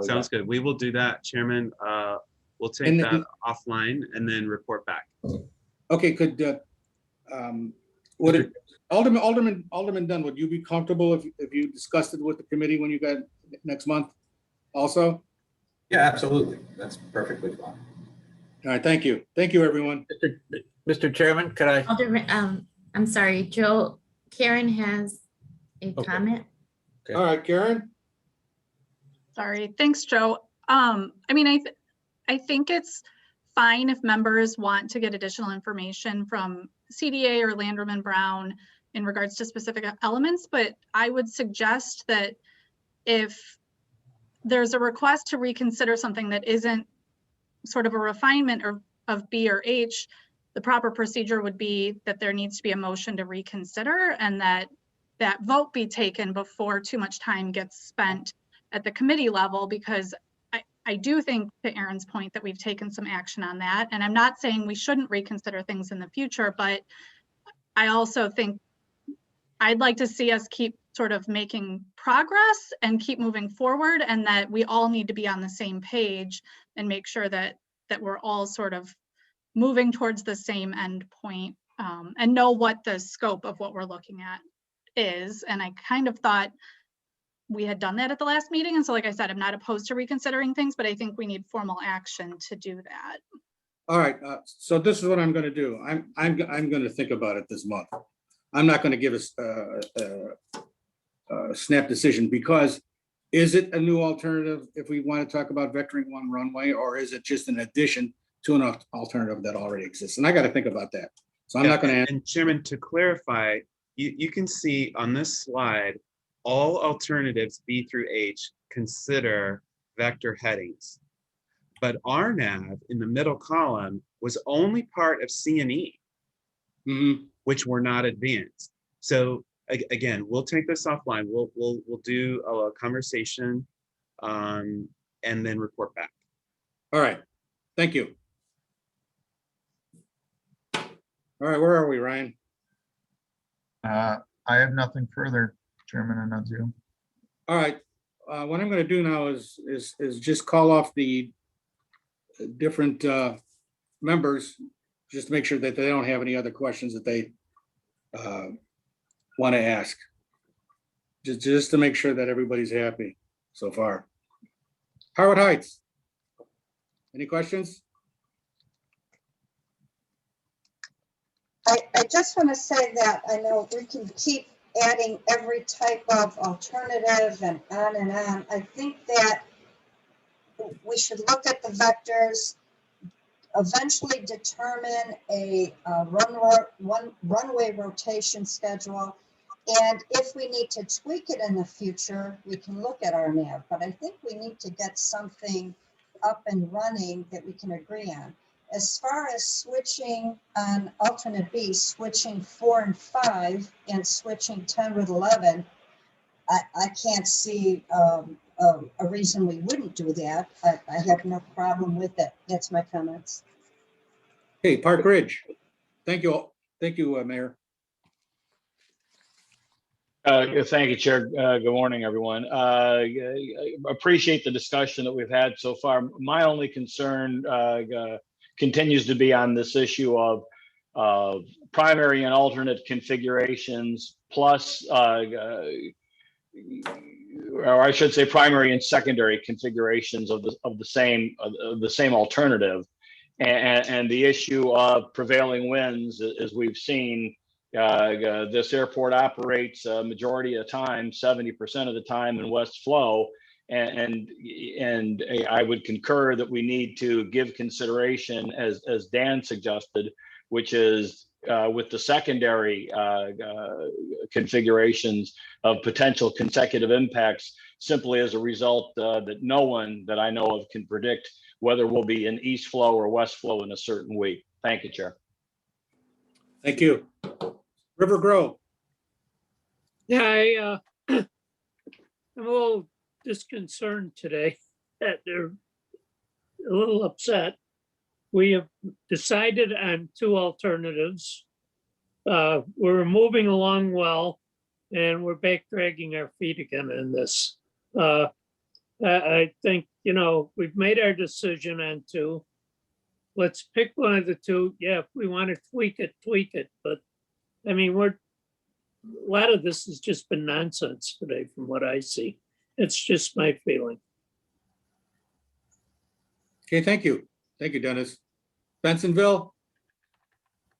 Sounds good. We will do that, Chairman. We'll take And that offline and then report back. Okay, could would it, Alderman Dunn, would you be comfortable if you discussed it with the committee when you got next month also? Yeah, absolutely. That's perfectly fine. All right, thank you. Thank you, everyone. Mr. Chairman, could I? Alderman, I'm sorry, Joe, Karen has a comment. Okay. All right, Karen. Sorry, thanks, Joe. I mean, I think it's fine if members want to get additional information from CDA or Landerman Brown in regards to specific elements, but I would suggest that if there's a request to reconsider something that isn't sort of a refinement of B or H, the proper procedure would be that there needs to be a motion to reconsider, and that vote be taken before too much time gets spent at the committee level, because I do think, to Aaron's point, that we've taken some action on that. And I'm not saying we shouldn't reconsider things in the future, but I also think I'd like to see us keep sort of making progress and keep moving forward, and that we all need to be on the same page and make sure that we're all sort of moving towards the same end point, and know what the scope of what we're looking at is. And I kind of thought we had done that at the last meeting. And so, like I said, I'm not opposed to reconsidering things, but I think we need formal action to do that. All right, so this is what I'm going to do. I'm going to think about it this month. I'm not going to give a snap decision, because is it a new alternative if we want to talk about vectoring one runway, or is it just an addition to an alternative that already exists? And I got to think about that. So I'm not going to. And Chairman, to clarify, you can see on this slide, all alternatives B through H consider vector headings. But Rnav in the middle column was only part of C and E, which were not advanced. So again, we'll take this offline. We'll do a conversation and then report back. All right, thank you. All right, where are we, Ryan? I have nothing further, Chairman Annunzio. All right, what I'm going to do now is just call off the different members, just to make sure that they don't have any other questions that they want to ask. Just to make sure that everybody's happy so far. Howard Heights, any questions? I just want to say that I know we can keep adding every type of alternative and on and on. I think that we should look at the vectors, eventually determine a runway rotation schedule. And if we need to tweak it in the future, we can look at our Rnav. But I think we need to get something up and running that we can agree on. As far as switching on alternate B, switching 4 and 5 and switching 10 with 11, I can't see a reason we wouldn't do that. I have no problem with it. That's my comments. Okay, Park Ridge. Thank you all. Thank you, Mayor. Thank you, Chair. Good morning, everyone. I appreciate the discussion that we've had so far. My only concern continues to be on this issue of primary and alternate configurations plus, or I should say, primary and secondary configurations of the same alternative, and the issue of prevailing winds, as we've seen. This airport operates a majority of the time, 70% of the time, in west flow, and I would concur that we need to give consideration, as Dan suggested, which is with the secondary configurations of potential consecutive impacts, simply as a result that no one that I know of can predict whether we'll be in east flow or west flow in a certain week. Thank you, Chair. Thank you. River Grove. Yeah, I'm a little disconcerted today that they're a little upset. We have decided on two alternatives. We're moving along well, and we're back dragging our feet again in this. I think, we've made our decision on two. Let's pick one of the two. Yeah, if we want to tweak it. But I mean, a lot of this has just been nonsense today from what I see. It's just my feeling. Okay, thank you. Thank you, Dennis. Bensonville.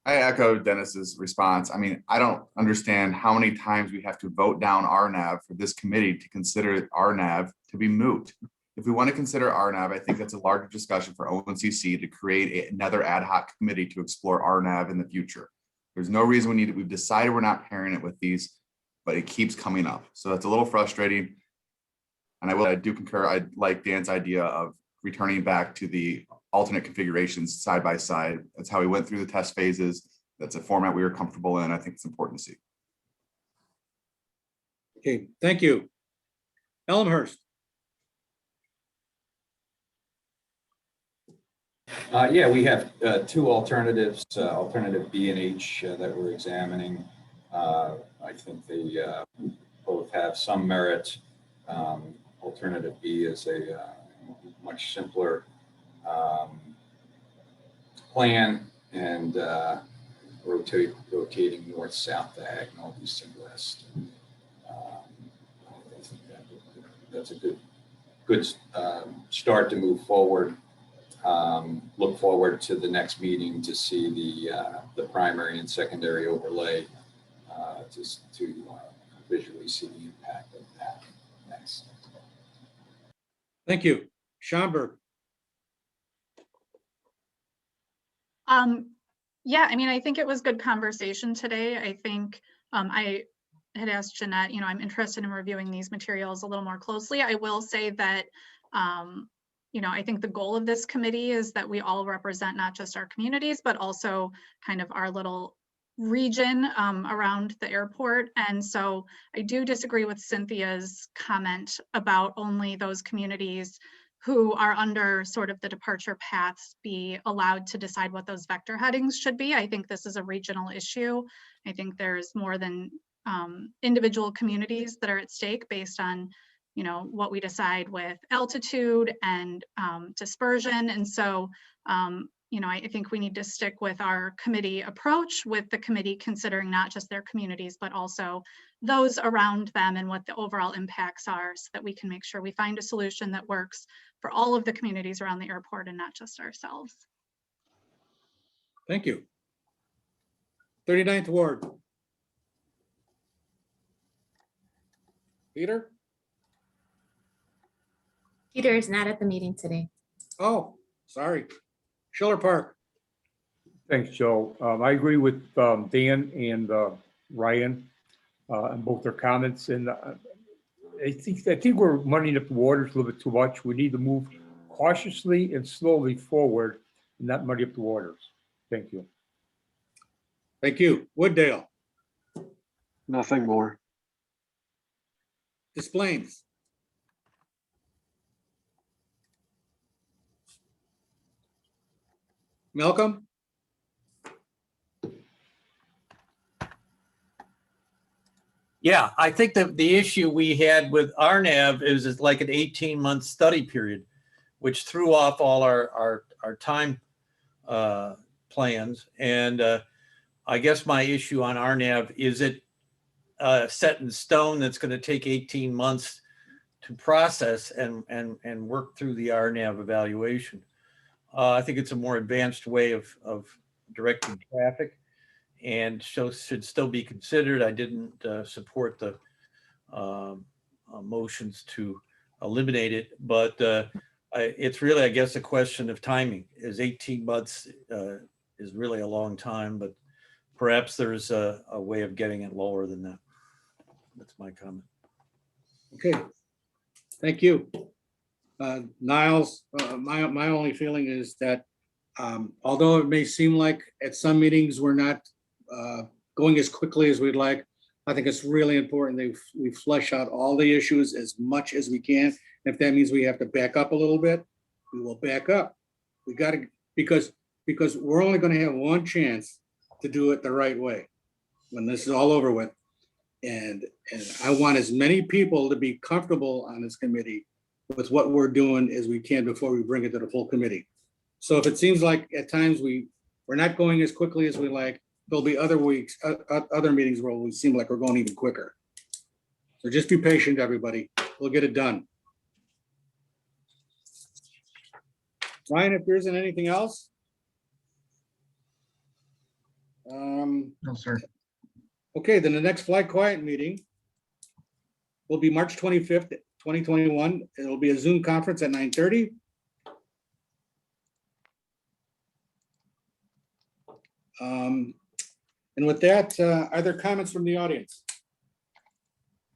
I echo Dennis's response. I mean, I don't understand how many times we have to vote down Rnav for this committee to consider Rnav to be moot. If we want to consider Rnav, I think that's a larger discussion for ONCC to create another ad hoc committee to explore Rnav in the future. There's no reason we need it. We've decided we're not pairing it with these, but it keeps coming up. So that's a little frustrating. And I do concur. I like Dan's idea of returning back to the alternate configurations side by side. That's how we went through the test phases. That's a format we were comfortable in. I think it's important to see. Okay, thank you. Elmhurst. Yeah, we have two alternatives, alternative B and H that we're examining. I think they both have some merit. Alternative B is a much simpler plan and rotating north-south diagonal, east and west. I think that's a good start to move forward. Look forward to the next meeting to see the primary and secondary overlay, just to visually see the impact of that. Thanks. Thank you. Schomburg. Yeah, I mean, I think it was good conversation today. I think I had asked Jeanette, I'm interested in reviewing these materials a little more closely. I will say that I think the goal of this committee is that we all represent not just our communities, but also kind of our little region around the airport. And so I do disagree with Cynthia's comment about only those communities who are under sort of the departure paths be allowed to decide what those vector headings should be. I think this is a regional issue. I think there's more than individual communities that are at stake based on what we decide with altitude and dispersion. And so, I think we need to stick with our committee approach, with the committee considering not just their communities, but also those around them and what the overall impacts are, so that we can make sure we find a solution that works for all of the communities around the airport and not just ourselves. Thank you. 39th Ward. Peter? Peter is not at the meeting today. Oh, sorry. Schiller Park. Thanks, Joe. I agree with Dan and Ryan on both their comments, and I think we're muddying up the waters a little bit too much. We need to move cautiously and slowly forward and not muddy up the waters. Thank you. Thank you. Wooddale. Nothing more. Des Plaines. Malcolm? Yeah, I think that the issue we had with Rnav is it's like an 18-month study period, which threw off all our time plans. And I guess my issue on Rnav, is it set in stone that's going to take 18 months to process and work through the Rnav evaluation? I think it's a more advanced way of directing traffic, and so should still be considered. I didn't support the motions to eliminate it, but it's really, I guess, a question of timing. Is 18 months is really a long time, but perhaps there's a way of getting it lower than that. That's my comment. Okay, thank you. Niles, my only feeling is that although it may seem like at some meetings we're not going as quickly as we'd like, I think it's really important that we flesh out all the issues as much as we can. If that means we have to back up a little bit, we will back up. We got to, because we're only going to have one chance to do it the right way when this is all over with. And I want as many people to be comfortable on this committee with what we're doing as we can before we bring it to the full committee. So if it seems like at times we're not going as quickly as we like, there'll be other weeks, other meetings where we seem like we're going even quicker. So just be patient, everybody. We'll get it done. Ryan, if there isn't anything else. No, sir. Okay, then the next Fly Quiet meeting will be March 25th, 2021. It'll be a Zoom conference at 9:30. And with that, are there comments from the audience?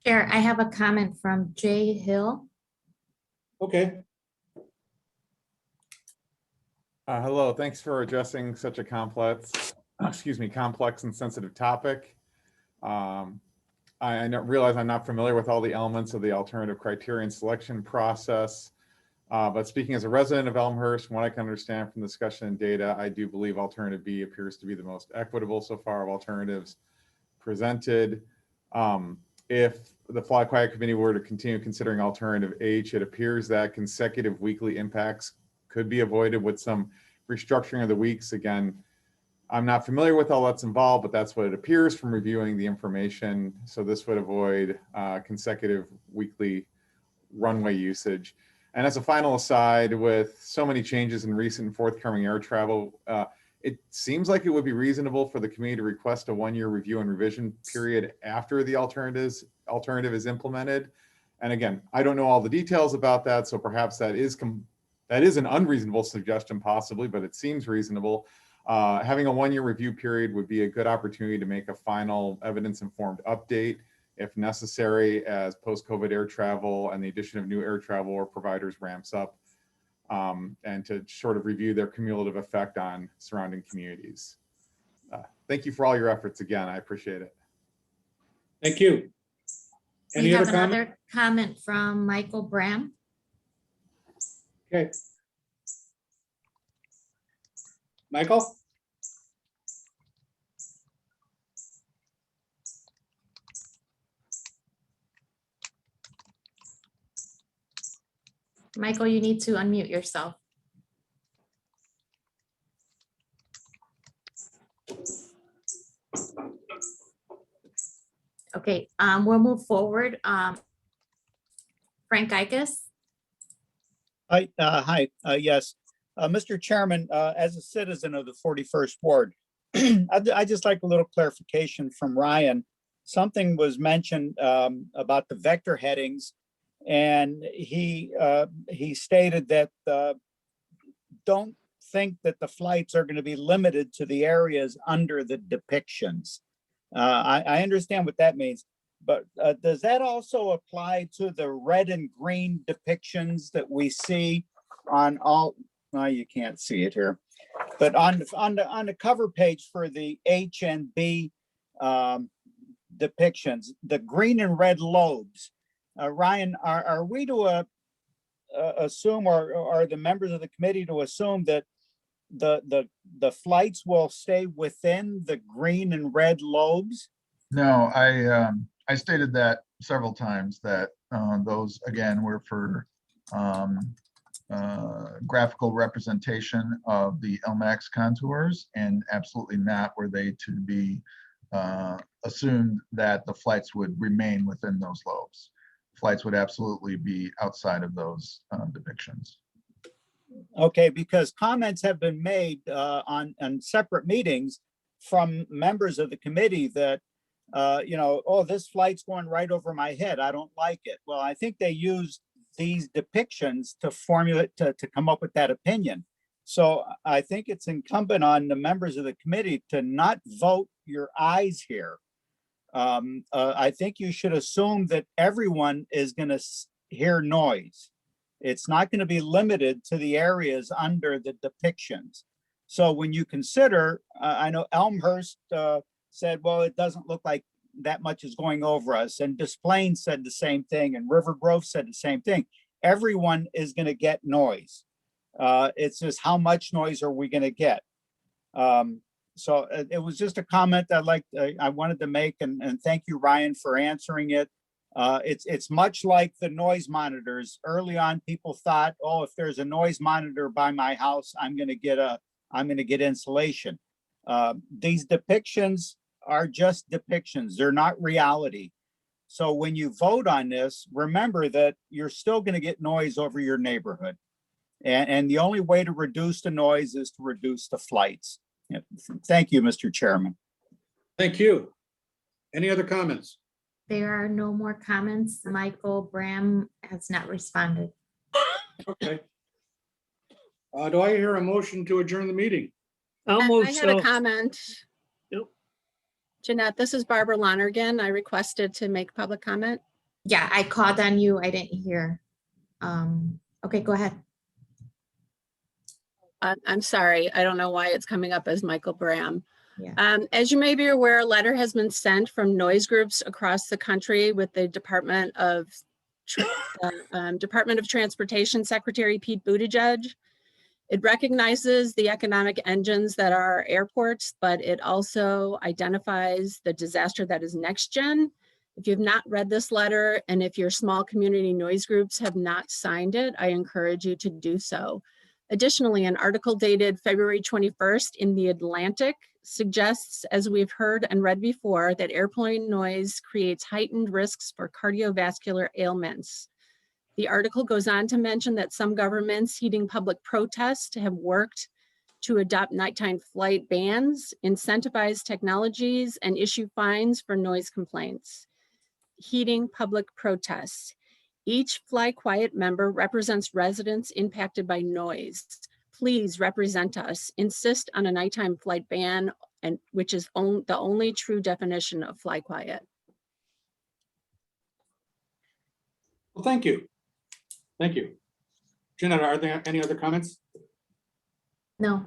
Chair, I have a comment from Jay Hill. Okay. Hello, thanks for addressing such a complex and sensitive topic. I realize I'm not familiar with all the elements of the alternative criterion selection process, but speaking as a resident of Elmhurst, from what I can understand from discussion and data, I do believe alternative B appears to be the most equitable so far of alternatives presented. If the Fly Quiet Committee were to continue considering alternative H, it appears that consecutive weekly impacts could be avoided with some restructuring of the weeks. Again, I'm not familiar with all that's involved, but that's what it appears from reviewing the information. So this would avoid consecutive weekly runway usage. And as a final aside, with so many changes in recent and forthcoming air travel, it seems like it would be reasonable for the committee to request a one-year review and revision period after the alternative is implemented. And again, I don't know all the details about that, so perhaps that is an unreasonable suggestion possibly, but it seems reasonable. Having a one-year review period would be a good opportunity to make a final evidence-informed update if necessary as post-COVID air travel and the addition of new air travel providers ramps up, and to sort of review their cumulative effect on surrounding communities. Thank you for all your efforts again. I appreciate it. Thank you. We have another comment from Michael Bram. Okay. Michael? Michael, you need to unmute yourself. Okay, we'll move forward. Frank Ikas. Hi, yes. Mr. Chairman, as a citizen of the 41st Ward, I'd just like a little clarification from Ryan. Something was mentioned about the vector headings, and he stated that don't think that the flights are going to be limited to the areas under the depictions. I understand what that means, but does that also apply to the red and green depictions that we see on all? No, you can't see it here, but on the cover page for the H and B depictions, the green and red lobes. Ryan, are we to assume, or are the members of the committee to assume that the flights will stay within the green and red lobes? No, I stated that several times that those, again, were for graphical representation of the LMAX contours, and absolutely not were they to be assumed that the flights would remain within those lobes. Flights would absolutely be outside of those depictions. Okay, because comments have been made on separate meetings from members of the committee that, you know, oh, this flight's going right over my head. I don't like it. Well, I think they used these depictions to formulate, to come up with that opinion. So I think it's incumbent on the members of the committee to not vote your eyes here. I think you should assume that everyone is going to hear noise. It's not going to be limited to the areas under the depictions. So when you consider, I know Elmhurst said, well, it doesn't look like that much is going over us. And Des Plaines said the same thing. And River Grove said the same thing. Everyone is going to get noise. It's just how much noise are we going to get? So it was just a comment that I wanted to make, and thank you, Ryan, for answering it. It's much like the noise monitors. Early on, people thought, oh, if there's a noise monitor by my house, I'm going to get insulation. These depictions are just depictions. They're not reality. So when you vote on this, remember that you're still going to get noise over your neighborhood. And the only way to reduce the noise is to reduce the flights. Yeah. Thank you, Mr. Chairman. Thank you. Any other comments? There are no more comments. Michael Bram has not responded. Okay. Do I hear a motion to adjourn the meeting? I'll I move had so. a comment. Yep. Jeanette, this is Barbara Lonergan. I requested to make public comment. Yeah, I called on you. I didn't hear. Okay, go ahead. I'm sorry. I don't know why it's coming up as Michael Bram. Yeah. As you may be aware, a letter has been sent from noise groups across the country with the Department of Transportation Secretary Pete Buttigieg. It recognizes the economic engines that are airports, but it also identifies the disaster that is next gen. If you've not read this letter, and if your small community noise groups have not signed it, I encourage you to do so. Additionally, an article dated February 21st in The Atlantic suggests, as we've heard and read before, that airplane noise creates heightened risks for cardiovascular ailments. The article goes on to mention that some governments heeding public protest have worked to adopt nighttime flight bans, incentivize technologies, and issue fines for noise complaints. Heeding public protests. Each Fly Quiet member represents residents impacted by noise. Please represent us. Insist on a nighttime flight ban, and which is the only true definition of Fly Quiet. Well, thank you. Thank you. Jeanette, are there any other comments? No.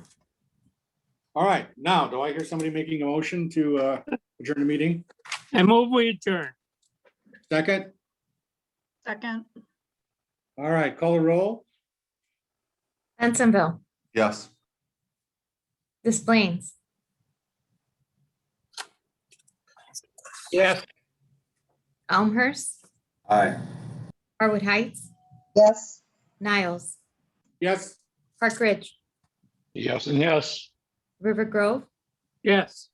All right, now, do I hear somebody making a motion to adjourn the meeting? I move we adjourn. Second? Second. All right, call a roll. Bensonville, Yes. Des Plaines, Yes. Elmhurst, Aye. Harwood Heights, Yes. Niles, Yes. Park Ridge, Yes, and yes. River Grove, Yes.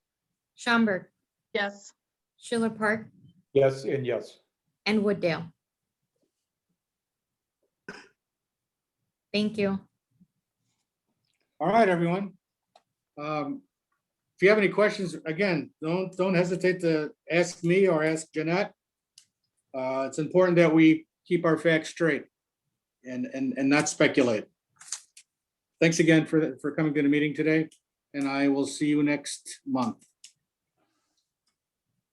Schaumburg, Yes. Schiller Park, Yes, and yes. and Wooddale. Thank you. All right, everyone. If you have any questions, again, don't hesitate to ask me or ask Jeanette. It's important that we keep our facts straight and not speculate. Thanks again for coming to the meeting today, and I will see you next month.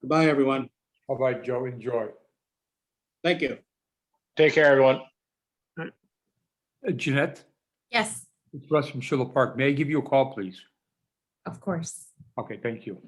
Goodbye, everyone. Bye-bye, Joe. Enjoy. Thank you. Take care, everyone. Jeanette, Yes, it's Russ from Schiller Park. May I give you a call, please? of course. Okay, thank you.